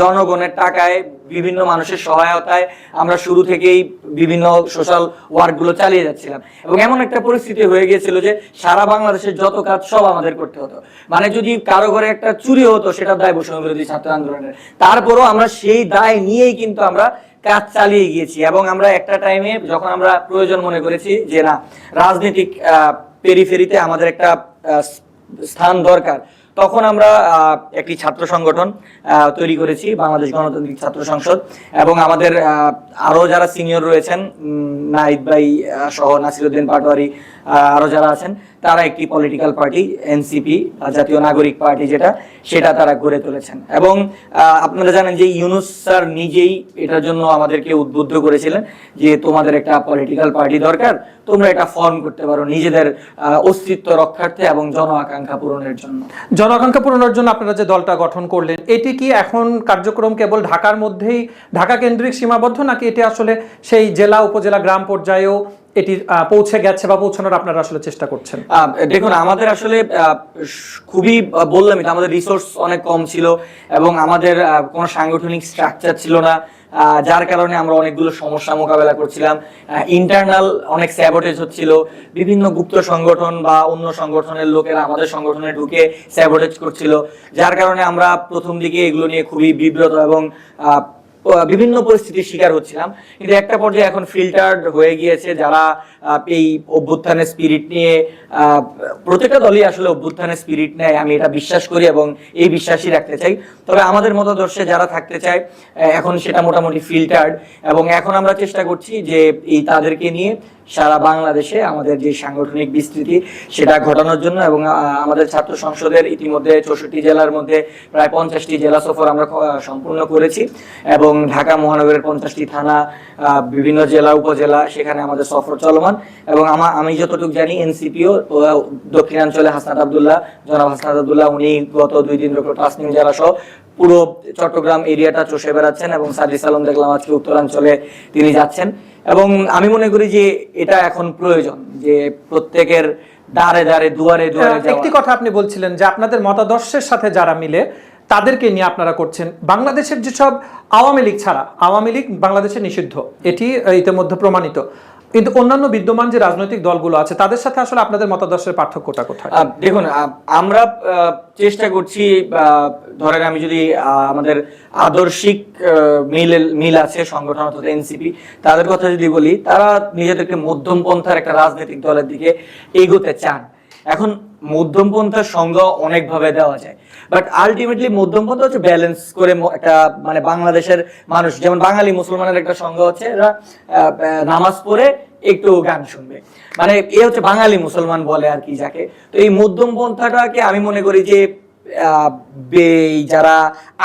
জনগণের টাকায় বিভিন্ন মানুষের সহায়তায় আমরা শুরু থেকেই বিভিন্ন সোশ্যাল ওয়ার্ক গুলো চালিয়ে যাচ্ছিলাম। এবং এমন একটা পরিস্থিতি হয়ে গিয়েছিল যে সারা বাংলাদেশের যত কাজ সব আমাদের করতে হতো। মানে যদি কারো ঘরে একটা চুরি হতো সেটা দায় বৈষম্য বিরোধী ছাত্র আন্দোলনের, তারপরও আমরা সেই দায় নিয়েই কিন্তু আমরা কাজ চালিয়ে গিয়েছি। এবং আমরা একটা টাইমে যখন আমরা প্রয়োজন মনে করেছি যে না, রাজনৈতিক পেরিফেরিতে আমাদের একটা স্থান দরকার, তখন আমরা একটি ছাত্র সংগঠন তৈরি করেছি, বাংলাদেশ গণতান্ত্রিক ছাত্র সংসদ। এবং আমাদের আরো যারা সিনিয়র রয়েছেন, নাহিদ ভাই সহ, নাসিরউদ্দিন পাটোয়ারি, আরো যারা আছেন, তারা একটি পলিটিক্যাল পার্টি এনসিপি, জাতীয় নাগরিক পার্টি সেটা তারা গড়ে তুলেছেন। এবং আপনারা জানেন যে ইউনূস স্যার নিজেই এটার জন্য আমাদেরকে উদ্বুদ্ধ করেছিলেন যে তোমাদের একটা পলিটিক্যাল পার্টি দরকার, তোমরা এটা ফর্ম করতে পারো নিজেদের অস্তিত্ব রক্ষার্থে এবং জন আকাঙ্ক্ষা পূরণের জন্য। জন আকাঙ্ক্ষা পূরণের জন্য আপনারা যে দলটা গঠন করলেন, এটি কি এখন কার্যক্রম কেবল ঢাকার মধ্যেই, ঢাকা কেন্দ্রিক সীমাবদ্ধ, নাকি এটি আসলে সেই জেলা, উপজেলা, গ্রাম পর্যায়েও এটি পৌঁছে গেছে বা পৌঁছানোর আপনারা আসলে চেষ্টা করছেন? দেখুন, আমাদের আসলে খুবই বললামই তো, আমাদের রিসোর্স অনেক কম ছিল এবং আমাদের কোনো সাংগঠনিক স্ট্রাকচার ছিল না, যার কারণে আমরা অনেকগুলো সমস্যা মোকাবেলা করছিলাম। ইন্টারনাল অনেক স্যাবোটেজ হচ্ছিল, বিভিন্ন গুপ্ত সংগঠন বা অন্য সংগঠনের লোকেরা আমাদের সংগঠনে ঢুকে স্যাবোটেজ করছিল, যার কারণে আমরা প্রথম দিকে এগুলো নিয়ে খুবই বিব্রত এবং বিভিন্ন পরিস্থিতির শিকার হচ্ছিলাম। কিন্তু একটা পর্যায়ে এখন ফিল্টার্ড হয়ে গিয়েছে, যারা এই অভ্যুত্থানের স্পিরিট নিয়ে, প্রত্যেকটা দলই আসলে অভ্যুত্থানের স্পিরিট নেয়, আমি এটা বিশ্বাস করি এবং এই বিশ্বাসই রাখতে চাই। তবে আমাদের মতাদর্শে যারা থাকতে চায় এখন সেটা মোটামুটি ফিল্টার্ড, এবং এখন আমরা চেষ্টা করছি যে এই তাদেরকে নিয়ে সারা বাংলাদেশে আমাদের যে সাংগঠনিক বিস্তৃতি সেটা ঘটানোর জন্য। এবং আমাদের ছাত্র সংসদের ইতিমধ্যে 64 জেলার মধ্যে প্রায় 50টি জেলা সফর আমরা সম্পূর্ণ করেছি, এবং ঢাকা মহানগরের 50টি থানা, বিভিন্ন জেলা, উপজেলা, সেখানে আমাদের সফর চলমান। এবং আমি যতটুকু জানি এনসিপিও দক্ষিণাঞ্চলে জনাব হাসনাত আব্দুল্লাহ, উনি গত 2 দিন ডক্টর তাসনিম জারা সহ পুরো চট্টগ্রাম এরিয়াটা চষে বেড়াচ্ছেন, এবং সাদিস আলম দেখলাম আজকে উত্তরাঞ্চলে তিনি যাচ্ছেন। এবং আমি মনে করি যে এটা এখন প্রয়োজন যে প্রত্যেকের দ্বারে দ্বারে, দুয়ারে দুয়ারে যাওয়া। একটি কথা আপনি বলছিলেন যে আপনাদের মতাদর্শের সাথে যারা মিলে তাদেরকে নিয়ে আপনারা করছেন। বাংলাদেশের যেসব আওয়ামী লীগ ছাড়া, আওয়ামী লীগ বাংলাদেশে নিষিদ্ধ, এটি ইতিমধ্যে প্রমাণিত, কিন্তু অন্যান্য বিদ্যমান যে রাজনৈতিক দলগুলো আছে তাদের সাথে আসলে আপনাদের মতাদর্শের পার্থক্যটা কোথায়? দেখুন, আমরা চেষ্টা করছি, ধরেন আমি যদি আমাদের আদর্শিক মিল আছে সংগঠন অর্থাৎ এনসিপি, তাদের কথা যদি বলি, তারা নিজেদেরকে মধ্যমপন্থার একটা রাজনৈতিক দলের দিকে এগোতে চান। এখন মধ্যমপন্থার সংজ্ঞা অনেকভাবে দেওয়া যায়, বাট আলটিমেটলি মধ্যমপন্থা হচ্ছে ব্যালেন্স করে একটা, মানে বাংলাদেশের মানুষ, যেমন বাঙালি মুসলমানের একটা সংজ্ঞা হচ্ছে এরা নামাজ পড়ে একটু গান শুনবে, মানে এ হচ্ছে বাঙালি মুসলমান বলে আর কি যাকে। তো এই মধ্যমপন্থাটাকে আমি মনে করি যে যারা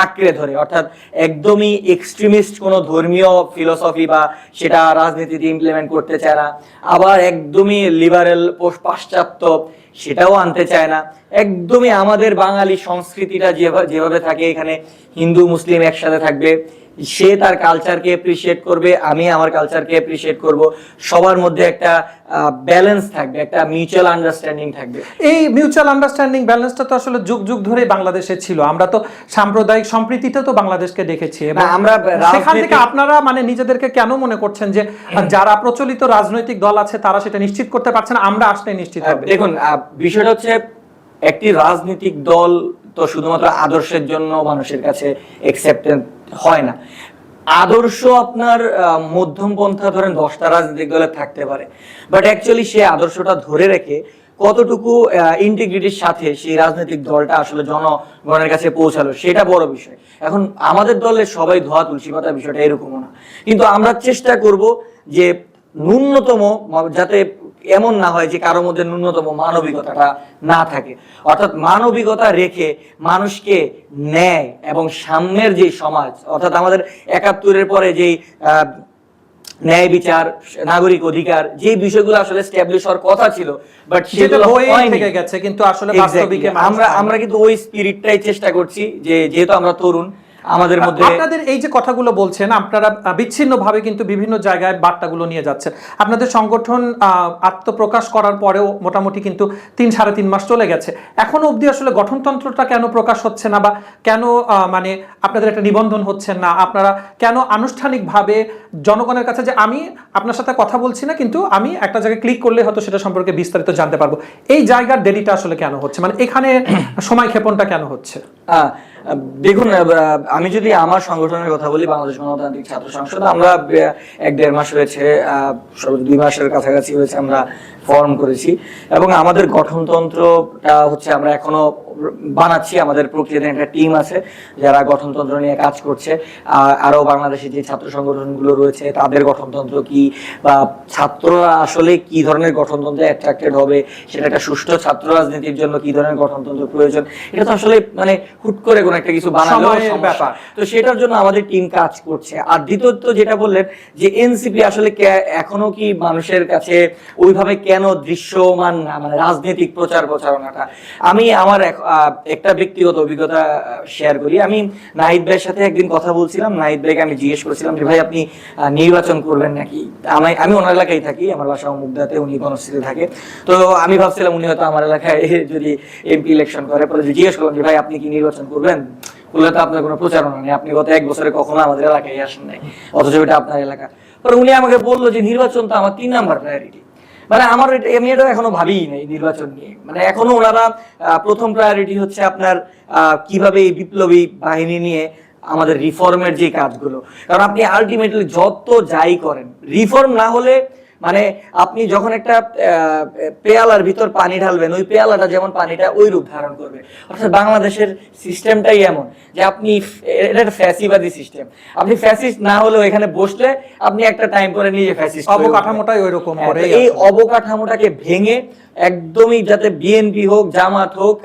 আঁকড়ে ধরে, অর্থাৎ একদমই এক্সট্রিমিস্ট কোনো ধর্মীয় ফিলোসফি বা সেটা রাজনীতিতে ইমপ্লিমেন্ট করতে চায় না, আবার একদমই লিবারেল পাশ্চাত্য সেটাও আনতে চায় না, একদমই আমাদের বাঙালি সংস্কৃতিটা যেভাবে থাকে, এখানে হিন্দু মুসলিম একসাথে থাকবে, সে তার কালচারকে এপ্রিশিয়েট করবে, আমি আমার কালচারকে এপ্রিশিয়েট করব, সবার মধ্যে একটা ব্যালেন্স থাকবে, একটা মিউচুয়াল আন্ডারস্ট্যান্ডিং থাকবে। এই মিউচুয়াল আন্ডারস্ট্যান্ডিং ব্যালেন্সটা তো আসলে যুগ যুগ ধরে বাংলাদেশে ছিল। আমরা তো সাম্প্রদায়িক সম্প্রীতিতে তো বাংলাদেশকে দেখেছি, এবং আমরা সেখান থেকে আপনারা মানে নিজেদেরকে কেন মনে করছেন যে যারা প্রচলিত রাজনৈতিক দল আছে তারা সেটা নিশ্চিত করতে পারছে না, আমরা আসলে নিশ্চিত হবে? দেখুন, বিষয়টা হচ্ছে একটি রাজনৈতিক দল তো শুধুমাত্র আদর্শের জন্য মানুষের কাছে অ্যাকসেপ্টেড হয় না। আদর্শ আপনার মধ্যমপন্থা ধরেন 10টা রাজনৈতিক দলের থাকতে পারে, বাট অ্যাকচুয়ালি সে আদর্শটা ধরে রেখে কতটুকু ইন্টিগ্রিটির সাথে সেই রাজনৈতিক দলটা আসলে জনগণের কাছে পৌঁছালো, সেটা বড় বিষয়। এখন আমাদের দলের সবাই ধোয়া তুলসী পাতা বিষয়টা এরকমও না, কিন্তু আমরা চেষ্টা করব যে ন্যূনতম যাতে এমন না হয় যে কারোর মধ্যে ন্যূনতম মানবিকতাটা না থাকে। অর্থাৎ মানবিকতা রেখে মানুষকে ন্যায় এবং সাম্যের যে সমাজ, অর্থাৎ আমাদের ৭১-এর পরে যেই ন্যায় বিচার, নাগরিক অধিকার, যে বিষয়গুলো আসলে এস্টাবলিশ হওয়ার কথা ছিল, বাট সেগুলো থেকে গেছে, কিন্তু আসলে বাস্তবিকে আমরা কিন্তু ওই স্পিরিটটাই চেষ্টা করছি, যে যেহেতু আমরা তরুণ, আমাদের মধ্যে আপনাদের এই যে কথাগুলো বলছেন, আপনারা বিচ্ছিন্নভাবে কিন্তু বিভিন্ন জায়গায় বার্তাগুলো নিয়ে যাচ্ছেন। আপনাদের সংগঠন আত্মপ্রকাশ করার পরেও মোটামুটি কিন্তু ৩-৩.৫ মাস চলে গেছে, এখনো অবধি আসলে গঠনতন্ত্রটা কেন প্রকাশ হচ্ছে না, বা কেন মানে আপনাদের একটা নিবন্ধন হচ্ছে না? আপনারা কেন আনুষ্ঠানিকভাবে জনগণের কাছে, যে আমি আপনার সাথে কথা বলছি না, কিন্তু আমি একটা জায়গায় ক্লিক করলে হয়তো সেটা সম্পর্কে বিস্তারিত জানতে পারবো, এই জায়গার দেরিটা আসলে কেন হচ্ছে? মানে এখানে সময় ক্ষেপণটা কেন হচ্ছে? দেখুন, আমি যদি আমার সংগঠনের কথা বলি, বাংলাদেশ গণতান্ত্রিক ছাত্র সংসদ, আমরা ১-১.৫ মাস হয়েছে, ২ মাসের কাছাকাছি হয়েছে আমরা ফর্ম করেছি, এবং আমাদের গঠনতন্ত্রটা হচ্ছে আমরা এখনো বানাচ্ছি। আমাদের প্রক্রিয়াতে একটা টিম আছে যারা গঠনতন্ত্র নিয়ে কাজ করছে। আরো বাংলাদেশে যে ছাত্র সংগঠনগুলো রয়েছে তাদের গঠনতন্ত্র কি, বা ছাত্ররা আসলে কি ধরনের গঠনতন্ত্রে অ্যাট্রাক্টেড হবে, সেটা একটা সুষ্ঠু ছাত্র রাজনীতির জন্য কি ধরনের গঠনতন্ত্র প্রয়োজন, এটা তো আসলে মানে হুট করে কোনো একটা কিছু বানানোর ব্যাপার। তো সেটার জন্য আমাদের টিম কাজ করছে। আর দ্বিতীয়ত যেটা বললেন যে এনসিপি আসলে এখনো কি মানুষের কাছে ওইভাবে কেন দৃশ্যমান না, মানে রাজনৈতিক প্রচারণাটা, আমি আমার একটা ব্যক্তিগত অভিজ্ঞতা শেয়ার করি। আমি নাহিদ ভাইয়ের সাথে একদিন কথা বলছিলাম, নাহিদ ভাইকে আমি জিজ্ঞেস করেছিলাম যে ভাই আপনি নির্বাচন করবেন নাকি? আমি ওনার এলাকায় থাকি, আমার বাসা মুগদাতে, উনি বনশ্রীতে থাকে। তো আমি ভাবছিলাম উনি হয়তো আমার এলাকায় যদি এমপি ইলেকশন করে, পরে জিজ্ঞেস করলাম যে ভাই আপনি কি নির্বাচন করবেন? বললে তো আপনার কোনো প্রচারণা নেই, আপনি গত ১ বছরে কখনো আমাদের এলাকায় আসেন নাই, অথচ এটা আপনার এলাকা। পরে উনি আমাকে বললো যে নির্বাচন তো আমার ৩ নাম্বার প্রায়োরিটি। মানে আমার আমি এটা এখনো ভাবিই নাই নির্বাচন নিয়ে। মানে এখনো ওনারা প্রথম প্রায়োরিটি হচ্ছে আপনার কিভাবে এই বিপ্লবী বাহিনী নিয়ে আমাদের রিফর্মের যে কাজগুলো, কারণ আপনি আলটিমেটলি যত যাই করেন, রিফর্ম না হলে মানে আপনি যখন একটা পেয়ালার ভিতর পানি ঢালবেন, ওই পেয়ালাটা যেমন পানিটা ওই রূপ ধারণ করবে। অর্থাৎ বাংলাদেশের সিস্টেমটাই এমন যে আপনি, এটা একটা ফ্যাসিবাদী সিস্টেম, আপনি ফ্যাসিস্ট না হলেও এখানে বসলে আপনি একটা টাইম পরে নিজে ফ্যাসিস্ট, অবকাঠামোটাই ওইরকম করে। এই অবকাঠামোটাকে ভেঙে একদমই যাতে বিএনপি হোক, জামাত হোক,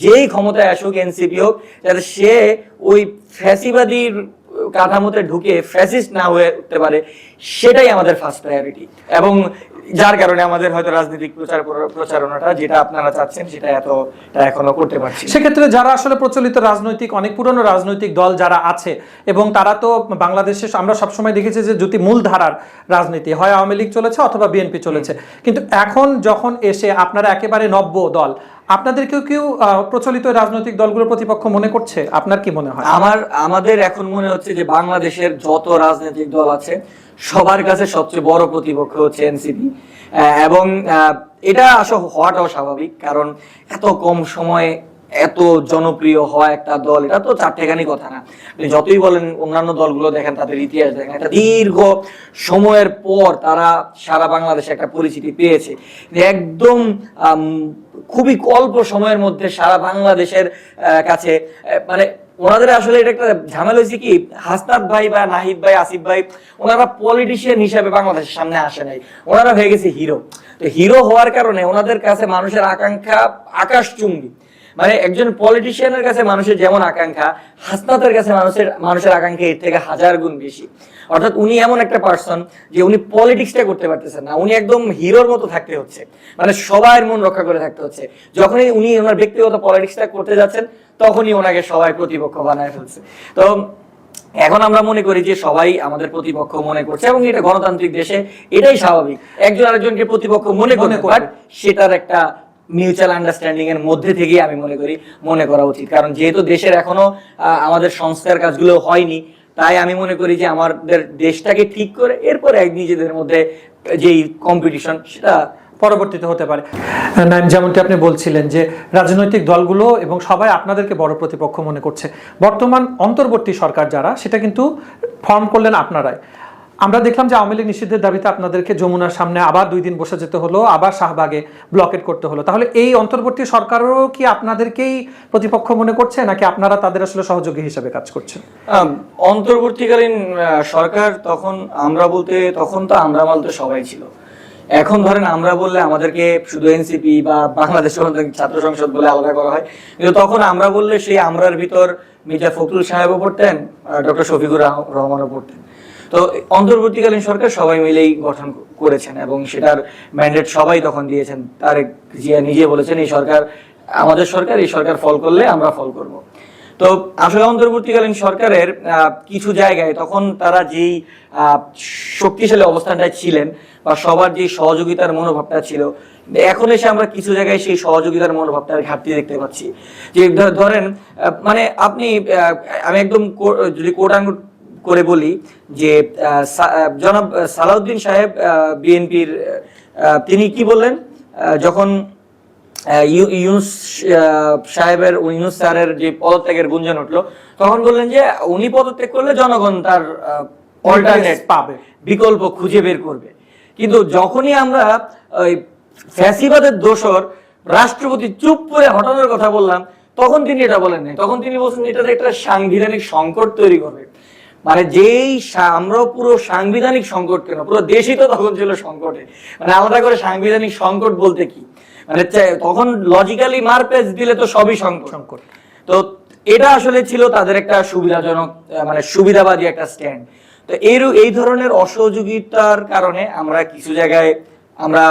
যেই ক্ষমতায় আসুক, এনসিপি হোক, যাতে সে ওই ফ্যাসিবাদীর কাঠামোতে ঢুকে ফ্যাসিস্ট না হয়ে উঠতে পারে, সেটাই আমাদের ফার্স্ট প্রায়োরিটি। এবং যার কারণে আমাদের হয়তো রাজনৈতিক প্রচারণাটা যেটা আপনারা চাচ্ছেন সেটা এখনো করতে পারছি। সেক্ষেত্রে যারা আসলে প্রচলিত রাজনৈতিক, অনেক পুরনো রাজনৈতিক দল যারা আছে, এবং তারা তো বাংলাদেশে আমরা সবসময় দেখেছি যে যদি মূলধারার রাজনীতি হয়, আওয়ামী লীগ চলেছে অথবা বিএনপি চলেছে, কিন্তু এখন যখন এসে আপনারা একেবারে নব্য দল, আপনাদেরকেও কেউ প্রচলিত রাজনৈতিক দলগুলোর প্রতিপক্ষ মনে করছে? আপনার কি মনে হয়? আমাদের এখন মনে হচ্ছে যে বাংলাদেশের যত রাজনৈতিক দল আছে সবার কাছে সবচেয়ে বড় প্রতিপক্ষ হচ্ছে এনসিপি। এবং এটা আসলে হওয়াটাও স্বাভাবিক, কারণ এত কম সময়ে এত জনপ্রিয় হয় একটা দল, এটা তো চারটেখানি কথা না। আপনি যতই বলেন অন্যান্য দলগুলো দেখেন, তাদের ইতিহাস দেখেন, একটা দীর্ঘ সময়ের পর তারা সারা বাংলাদেশে একটা পরিচিতি পেয়েছে। একদম খুবই অল্প সময়ের মধ্যে সারা বাংলাদেশের কাছে, মানে ওনাদের আসলে এটা একটা ঝামেলা হয়েছে কি, হাসনাত ভাই বা নাহিদ ভাই, আসিফ ভাই, ওনারা পলিটিশিয়ান হিসাবে বাংলাদেশের সামনে আসে নাই, ওনারা হয়ে গেছে হিরো। তো হিরো হওয়ার কারণে ওনাদের কাছে মানুষের আকাঙ্ক্ষা আকাশচুম্বী। মানে একজন পলিটিশিয়ানের কাছে মানুষের যেমন আকাঙ্ক্ষা, হাসনাতের কাছে মানুষের আকাঙ্ক্ষা এর থেকে 1000 গুণ বেশি। অর্থাৎ উনি এমন একটা পার্সন যে উনি পলিটিক্সটা করতে পারতেছেন না, উনি একদম হিরোর মতো থাকতে হচ্ছে, মানে সবার মন রক্ষা করে থাকতে হচ্ছে। যখনই উনি ওনার ব্যক্তিগত পলিটিক্সটা করতে যাচ্ছেন, তখনই ওনাকে সবাই প্রতিপক্ষ বানায় ফেলছে। তো এখন আমরা মনে করি যে সবাই আমাদের প্রতিপক্ষ মনে করছে, এবং এটা গণতান্ত্রিক দেশে এটাই স্বাভাবিক, একজন আরেকজনকে প্রতিপক্ষ মনে করে, সেটার একটা মিউচুয়াল আন্ডারস্ট্যান্ডিং এর মধ্যে থেকে আমি মনে করা উচিত। কারণ যেহেতু দেশের এখনো আমাদের সংস্কার কাজগুলো হয়নি, তাই আমি মনে করি যে আমাদের দেশটাকে ঠিক করে এরপরে নিজেদের মধ্যে যেই কম্পিটিশন সেটা পরবর্তীতে হতে পারে। যেমনটি আপনি বলছিলেন যে রাজনৈতিক দলগুলো এবং সবাই আপনাদেরকে বড় প্রতিপক্ষ মনে করছে। বর্তমান অন্তর্বর্তী সরকার যারা, সেটা কিন্তু ফর্ম করলেন আপনারাই। আমরা দেখলাম যে আওয়ামী লীগ নিষিদ্ধের দাবিতে আপনাদেরকে যমুনার সামনে আবার 2 দিন বসে যেতে হলো, আবার শাহবাগে ব্লকেট করতে হলো। তাহলে এই অন্তর্বর্তী সরকারও কি আপনাদেরকেই প্রতিপক্ষ মনে করছে, নাকি আপনারা তাদের আসলে সহযোগী হিসেবে কাজ করছেন? অন্তর্বর্তীকালীন সরকার, তখন তো আমরা বলতে সবাই ছিল, এখন ধরেন আমরা বললে আমাদেরকে শুধু এনসিপি বা বাংলাদেশ ছাত্র সংসদ বলে আলাদা করা হয়, কিন্তু তখন আমরা বললে সেই আমরার ভিতর মির্জা ফখরুল সাহেবও পড়তেন, ডক্টর শফিকুর রহমানও পড়তেন। তো অন্তর্বর্তীকালীন সরকার সবাই মিলেই গঠন করেছেন এবং সেটার ম্যান্ডেট সবাই তখন দিয়েছেন। তারেক জিয়া নিজে বলেছেন এই সরকার আমাদের সরকার, এই সরকার ফল করলে আমরা ফল করব। তো আসলে অন্তর্বর্তীকালীন সরকারের কিছু জায়গায় তখন তারা যেই শক্তিশালী অবস্থানটায় ছিলেন বা সবার যে সহযোগিতার মনোভাবটা ছিল, এখন এসে আমরা কিছু জায়গায় সেই সহযোগিতার মনোভাবটার ঘাটতি দেখতে পাচ্ছি। যে ধরেন মানে আপনি আমি একদম যদি কোটাঙ্গুট করে বলি যে জনাব সালাউদ্দিন সাহেব বিএনপির তিনি কি বললেন যখন ইউনুস সাহেবের ইউনুস স্যারের যে পদত্যাগের গুঞ্জন উঠলো, তখন বললেন যে উনি পদত্যাগ করলে জনগণ তার অল্টারনেট পাবে, বিকল্প খুঁজে বের করবে। কিন্তু যখনই আমরা ওই ফ্যাসিবাদের দোসর রাষ্ট্রপতি চুপ করে হটানোর কথা বললাম, তখন তিনি এটা বলেন নাই। তখন তিনি বলছেন এটা একটা সাংবিধানিক সংকট তৈরি করবে। মানে যেই আমরা পুরো সাংবিধানিক সংকট কেন, পুরো দেশই তো তখন ছিল সংকটে। মানে আলাদা করে সাংবিধানিক সংকট বলতে কি, মানে তখন লজিক্যালি মারপেজ দিলে তো সবই সংকট। তো এটা আসলে ছিল তাদের একটা সুবিধাজনক মানে সুবিধাবাদী একটা স্ট্যান্ড। তো এই ধরনের অসহযোগিতার কারণে আমরা কিছু জায়গায় আমরা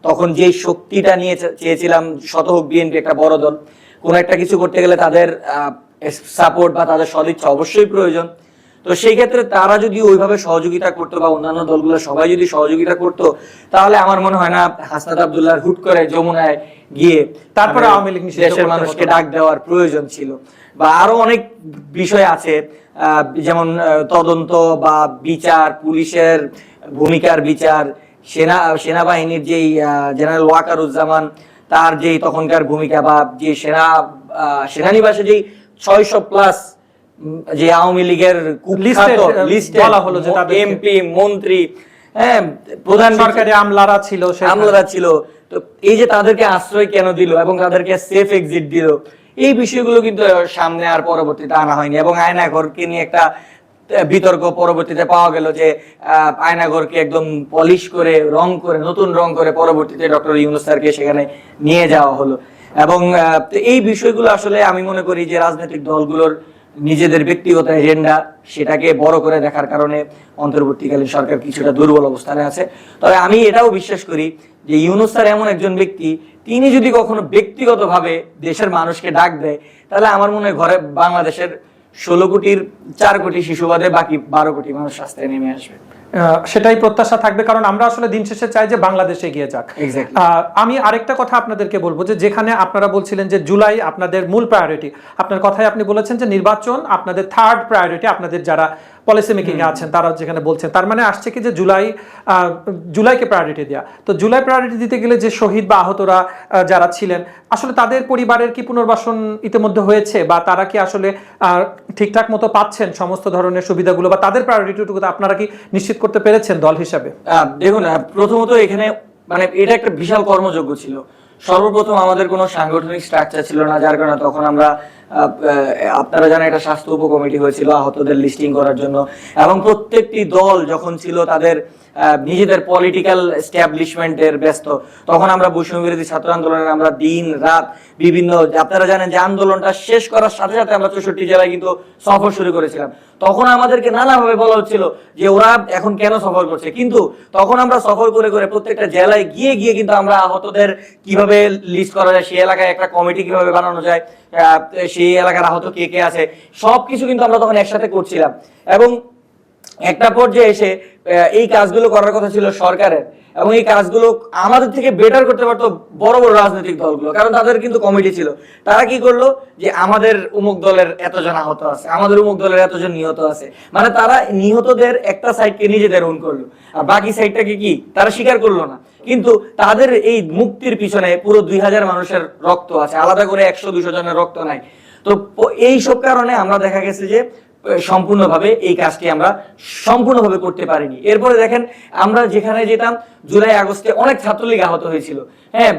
তখন যেই শক্তিটা নিয়ে চেয়েছিলাম, শত হোক বিএনপি একটা বড় দল, কোন একটা কিছু করতে গেলে তাদের সাপোর্ট বা তাদের সদিচ্ছা অবশ্যই প্রয়োজন। তো সেই ক্ষেত্রে তারা যদি ওইভাবে সহযোগিতা করতো বা অন্যান্য দলগুলো সবাই যদি সহযোগিতা করতো, তাহলে আমার মনে হয় না হাসনাত আব্দুল্লাহর হুট করে যমুনায় গিয়ে তারপরে আওয়ামী লীগ দেশের মানুষকে ডাক দেওয়ার প্রয়োজন ছিল। বা আরো অনেক বিষয় আছে, যেমন তদন্ত বা বিচার, পুলিশের ভূমিকার বিচার, সেনাবাহিনীর যেই জেনারেল ওয়াকারুজ্জামান তার যেই তখনকার ভূমিকা, বা যে সেনানিবাসে যেই 600+ যে আওয়ামী লীগের এমপি মন্ত্রী, হ্যাঁ, প্রধান সরকারি আমলারা ছিল, তো এই যে তাদেরকে আশ্রয় কেন দিল এবং তাদেরকে সেফ এক্সিট দিল, এই বিষয়গুলো কিন্তু সামনে আর পরবর্তীতে আনা হয়নি। এবং আয়নাঘরকে নিয়ে একটা বিতর্ক পরবর্তীতে পাওয়া গেল যে আয়নাঘরকে একদম পলিশ করে নতুন রং করে পরবর্তীতে ডক্টর ইউনূস স্যারকে সেখানে নিয়ে যাওয়া হলো। এবং এই বিষয়গুলো আসলে আমি মনে করি যে রাজনৈতিক দলগুলোর নিজেদের ব্যক্তিগত এজেন্ডা সেটাকে বড় করে দেখার কারণে অন্তর্বর্তীকালীন সরকার কিছুটা দুর্বল অবস্থানে আছে। তবে আমি এটাও বিশ্বাস করি যে ইউনূস স্যার এমন একজন ব্যক্তি, তিনি যদি কখনো ব্যক্তিগতভাবে দেশের মানুষকে ডাক দেয়, তাহলে আমার মনে হয় ঘরে বাংলাদেশের 16 কোটির 4 কোটি শিশু বাদে বাকি 12 কোটি মানুষ রাস্তায় নেমে আসবে। সেটাই প্রত্যাশা থাকবে, কারণ আমরা আসলে দিন শেষে চাই যে বাংলাদেশ এগিয়ে যাক। আমি আরেকটা কথা আপনাদেরকে বলবো যে যেখানে আপনারা বলছিলেন যে জুলাই আপনাদের মূল প্রায়োরিটি, আপনার কথায় আপনি বলেছেন যে নির্বাচন আপনাদের থার্ড প্রায়োরিটি, আপনাদের যারা পলিসি মেকিং এ আছেন তারা যেখানে বলছেন, তার মানে আসছে কি যে জুলাইকে প্রায়োরিটি দেওয়া। তো জুলাই প্রায়োরিটি দিতে গেলে যে শহীদ বা আহতরা যারা ছিলেন, আসলে তাদের পরিবারের কি পুনর্বাসন ইতিমধ্যে হয়েছে, বা তারা কি আসলে ঠিকঠাক মতো পাচ্ছেন সমস্ত ধরনের সুবিধাগুলো, বা তাদের প্রায়োরিটিটুকু আপনারা কি নিশ্চিত করতে পেরেছেন দল হিসাবে? দেখুন, প্রথমত এখানে মানে এটা একটা বিশাল কর্মযজ্ঞ ছিল। সর্বপ্রথম আমাদের কোনো সাংগঠনিক স্ট্রাকচার ছিল না, যার কারণে তখন আমরা আপনারা জানেন একটা স্বাস্থ্য উপকমিটি হয়েছিল আহতদের লিস্টিং করার জন্য। এবং প্রত্যেকটি দল যখন ছিল তাদের নিজেদের পলিটিক্যাল এস্টাবলিশমেন্টের ব্যস্ত, তখন আমরা বৈষম্য বিরোধী ছাত্র আন্দোলনের আমরা দিন রাত বিভিন্ন, আপনারা জানেন যে আন্দোলনটা শেষ করার সাথে সাথে আমরা 64 জেলায় কিন্তু সফর শুরু করেছিলাম। তখন আমাদেরকে নানাভাবে বলা হচ্ছিল যে ওরা এখন কেন সফর করছে, কিন্তু তখন আমরা সফর করে করে প্রত্যেকটা জেলায় গিয়ে গিয়ে কিন্তু আমরা আহতদের কিভাবে লিস্ট করা যায়, সেই এলাকায় একটা কমিটি কিভাবে বানানো যায়, সেই এলাকার আহত কে কে আছে, সবকিছু কিন্তু আমরা তখন একসাথে করছিলাম। এবং একটা পর্যায়ে এসে এই কাজগুলো করার কথা ছিল সরকারের, এবং এই কাজগুলো আমাদের থেকে বেটার করতে পারতো বড় বড় রাজনৈতিক দলগুলো, কারণ তাদের কিন্তু কমিটি ছিল। তারা কি করলো যে আমাদের অমুক দলের এতজন আহত আছে, আমাদের অমুক দলের এতজন নিহত আছে, মানে তারা নিহতদের একটা সাইডকে নিজেদের ওন করলো, আর বাকি সাইডটাকে কি তারা স্বীকার করলো না। কিন্তু তাদের এই মুক্তির পিছনে পুরো 2000 মানুষের রক্ত আছে, আলাদা করে 100-200 জনের রক্ত নাই। তো এই সব কারণে আমরা দেখা গেছে যে সম্পূর্ণভাবে এই কাজটি আমরা সম্পূর্ণভাবে করতে পারিনি। এরপরে দেখেন আমরা যেখানে যেতাম জুলাই আগস্টে অনেক ছাত্রলীগ আহত হয়েছিল, হ্যাঁ,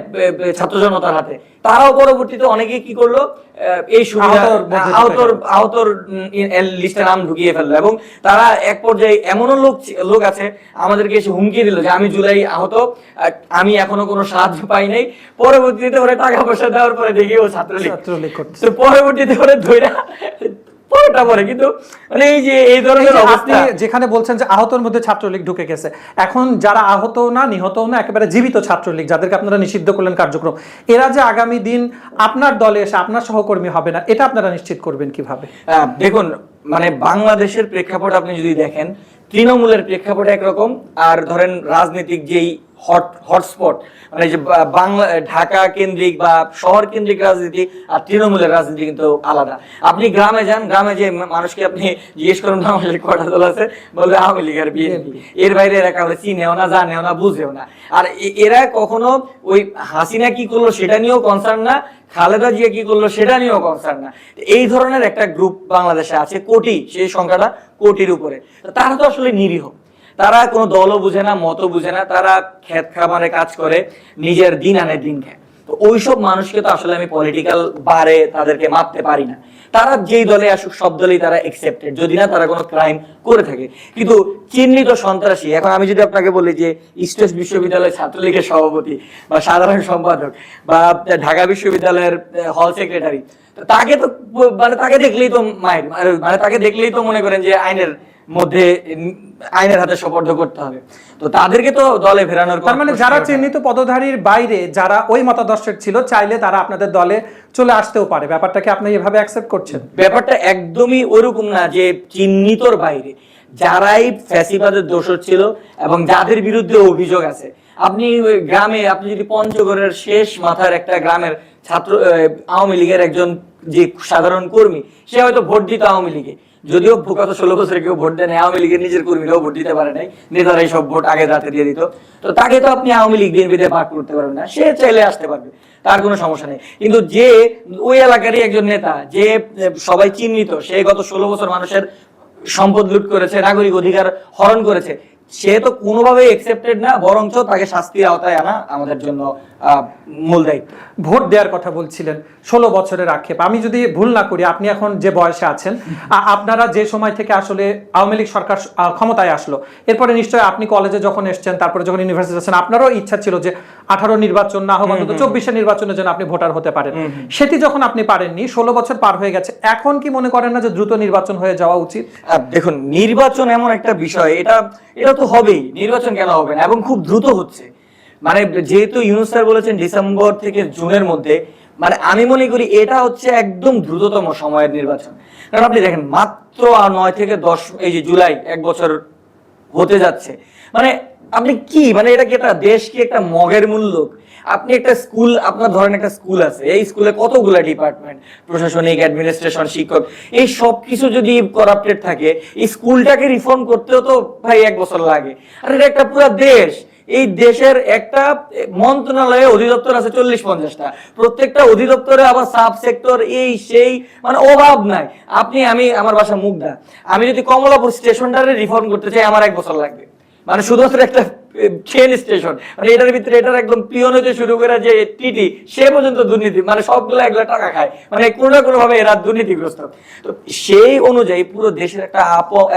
ছাত্র জনতার হাতে। তারাও পরবর্তীতে অনেকে কি করলো, এই সুবিধা আহতর লিস্টে নাম ঢুকিয়ে ফেললো, এবং তারা এক পর্যায়ে এমনও লোক আছে আমাদেরকে এসে হুমকি দিল যে আমি জুলাই আহত, আমি এখনো কোনো সাহায্য পাই নাই। পরবর্তীতে ওরা টাকা পয়সা দেওয়ার পরে দেখি ও ছাত্রলীগ করছে, পরবর্তীতে ওরা ধইরা পরে। কিন্তু মানে এই যে এই ধরনের আপনি যেখানে বলছেন যে আহতর মধ্যে ছাত্রলীগ ঢুকে গেছে, এখন যারা আহত না নিহত না একেবারে জীবিত ছাত্রলীগ যাদেরকে আপনারা নিষিদ্ধ করলেন কার্যক্রম, এরা যে আগামী দিন আপনার দলে এসে আপনার সহকর্মী হবে না, এটা আপনারা নিশ্চিত করবেন কিভাবে? দেখুন, মানে বাংলাদেশের প্রেক্ষাপট আপনি যদি দেখেন, তৃণমূলের প্রেক্ষাপট একরকম, আর ধরেন রাজনৈতিক যেই হটস্পট মানে যে বাংলা ঢাকা কেন্দ্রিক বা শহর কেন্দ্রিক রাজনীতি আর তৃণমূলের রাজনীতি কিন্তু আলাদা। আপনি গ্রামে যান, গ্রামে যে মানুষকে আপনি জিজ্ঞেস করুন বাংলাদেশের কটা দল আছে, বলবে আওয়ামী লীগ আর বিএনপি, এর বাইরে এরা কাউকে চিনেও না, জানেও না, বুঝেও না। আর এরা কখনো ওই হাসিনা কি করলো সেটা নিয়েও কনসার্ন না, খালেদা জিয়া কি করলো সেটা নিয়েও কনসার্ন না। এই ধরনের একটা গ্রুপ বাংলাদেশে আছে, কোটি, সেই সংখ্যাটা কোটির উপরে। তারা তো আসলে নিরীহ, তারা কোনো দলও বুঝে না, মতও বুঝে না, তারা খেত খামারে কাজ করে, নিজের দিন আনে দিন খায়। তো ওইসব মানুষকে তো আসলে আমি পলিটিক্যাল বারে তাদেরকে মাপতে পারি না। তারা যেই দলে আসুক সব দলেই তারা একসেপ্টেড, যদি না তারা কোনো ক্রাইম করে থাকে। কিন্তু চিহ্নিত সন্ত্রাসী, এখন আমি যদি আপনাকে বলি যে ইস্ট ওয়েস্ট বিশ্ববিদ্যালয়ের ছাত্রলীগের সভাপতি বা সাধারণ সম্পাদক বা ঢাকা বিশ্ববিদ্যালয়ের হল সেক্রেটারি, তাকে তো মানে তাকে দেখলেই তো মানে তাকে দেখলেই তো মনে করেন যে আইনের হাতে সোপর্দ করতে হবে। তো তাদেরকে তো দলে ফেরানোর, তার মানে যারা চিহ্নিত পদধারীর বাইরে যারা ওই মতাদর্শের ছিল, চাইলে তারা আপনাদের দলে চলে আসতেও পারে, ব্যাপারটাকে আপনি এভাবে অ্যাকসেপ্ট করছেন? ব্যাপারটা একদমই ওইরকম না যে চিহ্নিতর বাইরে, যারাই ফ্যাসিবাদের দোষর ছিল এবং যাদের বিরুদ্ধে অভিযোগ আছে। আপনি গ্রামে, আপনি যদি পঞ্চগড়ের শেষ মাথার একটা গ্রামের ছাত্র আওয়ামী লীগের একজন যে সাধারণ কর্মী, সে হয়তো ভোট দিত আওয়ামী লীগে, যদিও গত 16 বছরে কেউ ভোট দেয় না, আওয়ামী লীগের নিজের কর্মীরাও ভোট দিতে পারে নাই, নেতারাই সব ভোট আগে রাতে দিয়ে দিত। তো তাকে তো আপনি আওয়ামী লীগ বিএনপিতে ভাগ করতে পারবেন না, সে চাইলে আসতে পারবে, তার কোনো সমস্যা নেই। কিন্তু যে ওই এলাকারই একজন নেতা, যে সবাই চিহ্নিত, সে গত 16 বছর মানুষের সম্পদ লুট করেছে, নাগরিক অধিকার হরণ করেছে, সে তো কোনোভাবেই একসেপ্টেড না, বরঞ্চ তাকে শাস্তির আওতায় আনা আমাদের জন্য মূল দায়িত্ব। ভোট দেওয়ার কথা বলছিলেন, 16 বছরের আক্ষেপ, আমি যদি ভুল না করি আপনি এখন যে বয়সে আছেন, আপনারা যে সময় থেকে আসলে আওয়ামী লীগ সরকার ক্ষমতায় আসলো, এরপরে নিশ্চয়ই আপনি কলেজে যখন এসছেন, তারপরে যখন ইউনিভার্সিটি আছেন, আপনারও ইচ্ছা ছিল যে 18 নির্বাচন না হোক অন্তত 24 নির্বাচনের জন্য আপনি ভোটার হতে পারেন। সেটি যখন আপনি পারেননি, 16 বছর পার হয়ে গেছে, এখন কি মনে করেন না যে দ্রুত নির্বাচন হয়ে যাওয়া উচিত? দেখুন, নির্বাচন এমন একটা বিষয়, এটা তো হবেই, নির্বাচন কেন হবে না, এবং খুব দ্রুত হচ্ছে। মানে যেহেতু ইউনূস স্যার বলেছেন ডিসেম্বর থেকে জুনের মধ্যে, মানে আমি মনে করি এটা হচ্ছে একদম দ্রুততম সময়ের নির্বাচন। কারণ আপনি দেখেন মাত্র 9 থেকে 10, এই যে জুলাই 1 বছর হতে যাচ্ছে, মানে আপনি কি, মানে এটা কি একটা দেশ, কি একটা মগের মূল্য? আপনি একটা স্কুল, আপনার ধরেন একটা স্কুল আছে, এই স্কুলে কতগুলো ডিপার্টমেন্ট, প্রশাসনিক, অ্যাডমিনিস্ট্রেশন, শিক্ষক, এই সব কিছু যদি করাপ্টেড থাকে, এই স্কুলটাকে রিফর্ম করতেও তো ভাই 1 বছর লাগে। আর এটা একটা পুরো দেশ, এই দেশের একটা মন্ত্রণালয়ে অধিদপ্তর আছে 40-50টা, প্রত্যেকটা অধিদপ্তরে আবার সাব সেক্টর, এই সেই, মানে অভাব নাই। আমি আমার বাসা মুগদা, আমি যদি কমলাপুর স্টেশনটারে রিফর্ম করতে চাই আমার 1 বছর লাগবে। মানে শুধুমাত্র একটা ট্রেন স্টেশন, মানে এটার ভিতরে এটার একদম পিয়ন হতে শুরু করে যে টিটি, সে পর্যন্ত দুর্নীতি, মানে সবগুলো 1 লাখ টাকা খায়, মানে কোনো না কোনো ভাবে এরা দুর্নীতিগ্রস্ত। তো সেই অনুযায়ী পুরো দেশের একটা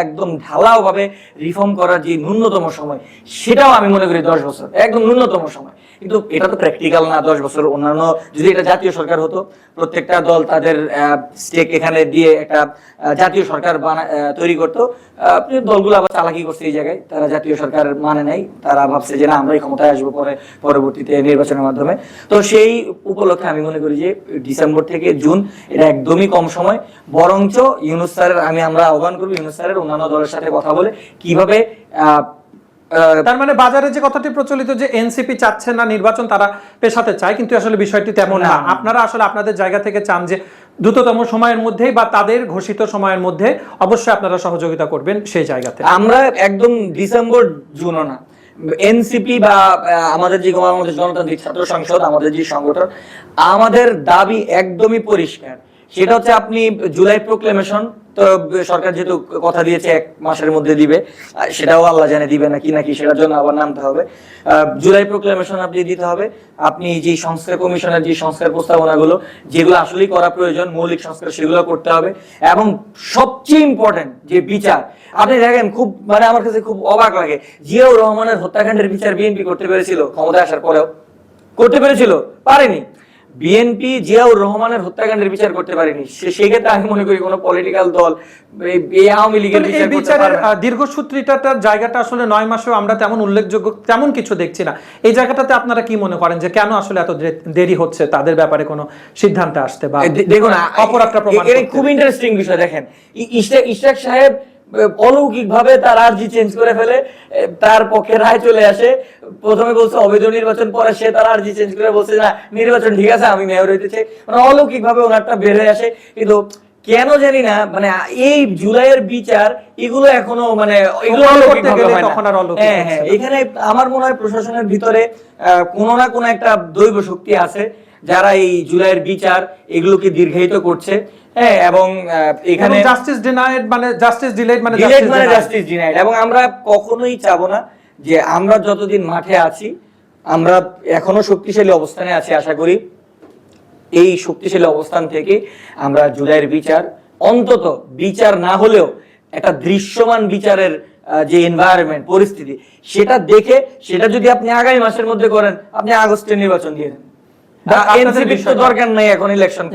একদম ঢালাও ভাবে রিফর্ম করার যে ন্যূনতম সময়, সেটাও আমি মনে করি 10 বছর, একদম ন্যূনতম সময়। কিন্তু এটা তো প্র্যাকটিক্যাল না 10 বছর। অন্যান্য যদি এটা জাতীয় সরকার হতো, প্রত্যেকটা দল তাদের স্টেক এখানে দিয়ে একটা জাতীয় সরকার তৈরি করতো, দলগুলো আবার চালাকি করছে এই জায়গায়, তারা জাতীয় সরকার মানে নাই, তারা ভাবছে যে না আমরাই ক্ষমতায় আসবো পরবর্তীতে নির্বাচনের মাধ্যমে। তো সেই উপলক্ষে আমি মনে করি যে ডিসেম্বর থেকে জুন এটা একদমই কম সময়, বরঞ্চ ইউনূস স্যারের আমরা আহ্বান করবো, ইউনূস স্যারের অন্যান্য দলের সাথে কথা বলে কিভাবে তার মানে বাজারে যে কথাটি প্রচলিত যে এনসিপি চাচ্ছে না নির্বাচন, তারা পেছাতে চায়, কিন্তু আসলে বিষয়টি তেমন না। আপনারা আসলে আপনাদের জায়গা থেকে চান যে দ্রুততম সময়ের মধ্যেই বা তাদের ঘোষিত সময়ের মধ্যে অবশ্যই আপনারা সহযোগিতা করবেন সেই জায়গাতে। আমরা একদম ডিসেম্বর জুনও না, এনসিপি বা আমাদের যে বাংলাদেশ গণতান্ত্রিক ছাত্র সংসদ, আমাদের যে সংগঠন, আমাদের দাবি একদমই পরিষ্কার। সেটা হচ্ছে আপনি জুলাই প্রোক্লেমেশন তো সরকার যেহেতু কথা দিয়েছে 1 মাসের মধ্যে দিবে, সেটাও আল্লাহ জানে দিবে নাকি সেটার জন্য আবার নামতে হবে। জুলাই প্রোক্লেমেশন আপনি দিতে হবে, আপনি যে সংস্কার কমিশনের যে সংস্কার প্রস্তাবনাগুলো যেগুলো আসলেই করা প্রয়োজন, মৌলিক সংস্কার, সেগুলো করতে হবে। এবং সবচেয়ে ইম্পর্টেন্ট যে বিচার, আপনি দেখেন খুব মানে আমার কাছে খুব অবাক লাগে, জিয়াউর রহমানের হত্যাকাণ্ডের বিচার বিএনপি করতে পেরেছিল ক্ষমতায় আসার পরেও? করতে পেরেছিল? পারেনি। বিএনপি জিয়াউর রহমানের হত্যাকাণ্ডের বিচার করতে পারেনি। সেই ক্ষেত্রে আমি মনে করি কোনো পলিটিক্যাল দল এই আওয়ামী লীগের বিচার করতে পারবে না। দীর্ঘসূত্রিতার জায়গাটা আসলে 9 মাসেও আমরা তেমন উল্লেখযোগ্য তেমন কিছু দেখছি না। এই জায়গাটাতে আপনারা কি মনে করেন যে কেন আসলে এত দেরি হচ্ছে তাদের ব্যাপারে কোনো সিদ্ধান্তে আসতে, বা দেখুন অপরাধটা প্রমাণ করতে? খুব ইন্টারেস্টিং বিষয়। দেখেন ইশরাক সাহেব অলৌকিক ভাবে তার আর্জি চেঞ্জ করে ফেলে, তার পক্ষে রায় চলে আসে। প্রথমে বলছে অবৈধ নির্বাচন, পরে সে তার আর্জি চেঞ্জ করে বলছে না নির্বাচন ঠিক আছে, আমি মেয়র হইতে চাই। মানে অলৌকিক ভাবে ওনারটা বের হয়ে আসে। কিন্তু কেন জানি না, মানে এই জুলাইয়ের বিচার এগুলো এখনো মানে এগুলো অলৌকিক ভাবে হয় না। হ্যাঁ, এখানে আমার মনে হয় প্রশাসনের ভিতরে কোনো না কোনো একটা দৈব শক্তি আছে যারা এই জুলাইয়ের বিচার এগুলোকে দীর্ঘায়িত করছে। হ্যাঁ, এবং এখানে জাস্টিস ডিনাইড মানে জাস্টিস ডিলেড মানে জাস্টিস ডিনাইড। এবং আমরা কখনোই চাবো না যে আমরা যতদিন মাঠে আছি, আমরা এখনো শক্তিশালী অবস্থানে আছি। আশা করি এই শক্তিশালী অবস্থান থেকে আমরা জুলাইয়ের বিচার, অন্তত বিচার না হলেও একটা দৃশ্যমান বিচারের যে এনভায়রনমেন্ট, পরিস্থিতি, সেটা দেখে সেটা যদি আপনি আগামী মাসের মধ্যে করেন, আপনি আগস্টে নির্বাচন দিয়ে দেন। এনসিপির তো দরকার নাই এখন ইলেকশন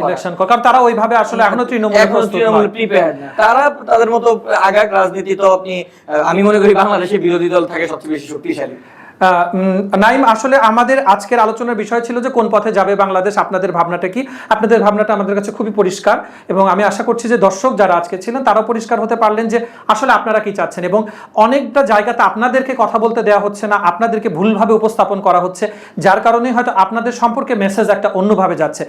কারণ তারা ওইভাবে আসলে এখনো তৃণমূল প্রিপেয়ার্ড না। তারা তাদের মতো আগাগ রাজনীতি তো আমি মনে করি বাংলাদেশে বিরোধী দল থাকে সবচেয়ে বেশি শক্তিশালী। নাইম, আসলে আমাদের আজকের আলোচনার বিষয় ছিল যে কোন পথে যাবে বাংলাদেশ, আপনাদের ভাবনাটা কি? আপনাদের ভাবনাটা আমাদের কাছে খুবই পরিষ্কার, এবং আমি আশা করছি যে দর্শক যারা আজকে ছিলেন তারাও পরিষ্কার হতে পারলেন যে আসলে আপনারা কি চাচ্ছেন। এবং অনেকটা জায়গাতে আপনাদেরকে কথা বলতে দেওয়া হচ্ছে না, আপনাদেরকে ভুলভাবে উপস্থাপন করা হচ্ছে, যার কারণে হয়তো আপনাদের সম্পর্কে মেসেজ একটা অন্যভাবে যাচ্ছে।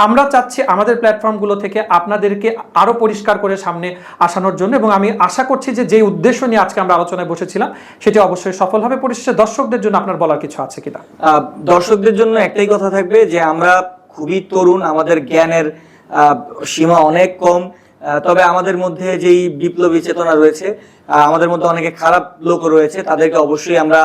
আমরা চাচ্ছি আমাদের প্ল্যাটফর্মগুলো থেকে আপনাদেরকে আরো পরিষ্কার করে সামনে আসানোর জন্য, এবং আমি আশা করছি যে যে উদ্দেশ্য নিয়ে আজকে আমরা আলোচনায় বসেছিলাম সেটি অবশ্যই সফল হবে। পরিশেষে দর্শকদের জন্য আপনার বলার কিছু আছে কিনা? দর্শকদের জন্য একটাই কথা থাকবে যে আমরা খুবই তরুণ, আমাদের জ্ঞানের সীমা অনেক কম, তবে আমাদের মধ্যে যেই বিপ্লবী চেতনা রয়েছে, আমাদের মধ্যে অনেকে খারাপ লোক রয়েছে, তাদেরকে অবশ্যই আমরা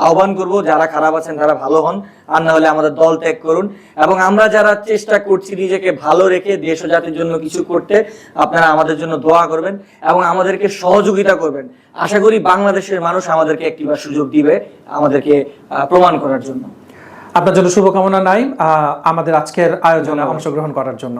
আহ্বান করব যারা খারাপ আছেন তারা ভালো হন, আর না হলে আমাদের দল ত্যাগ করুন। এবং আমরা যারা চেষ্টা করছি নিজেকে ভালো রেখে দেশ ও জাতির জন্য কিছু করতে, আপনারা আমাদের জন্য দোয়া করবেন এবং আমাদেরকে সহযোগিতা করবেন। আশা করি বাংলাদেশের মানুষ আমাদেরকে একটিবার সুযোগ দিবে আমাদেরকে প্রমাণ করার জন্য। আপনার জন্য শুভকামনা নাইম, আমাদের আজকের আয়োজনে অংশগ্রহণ করার জন্য।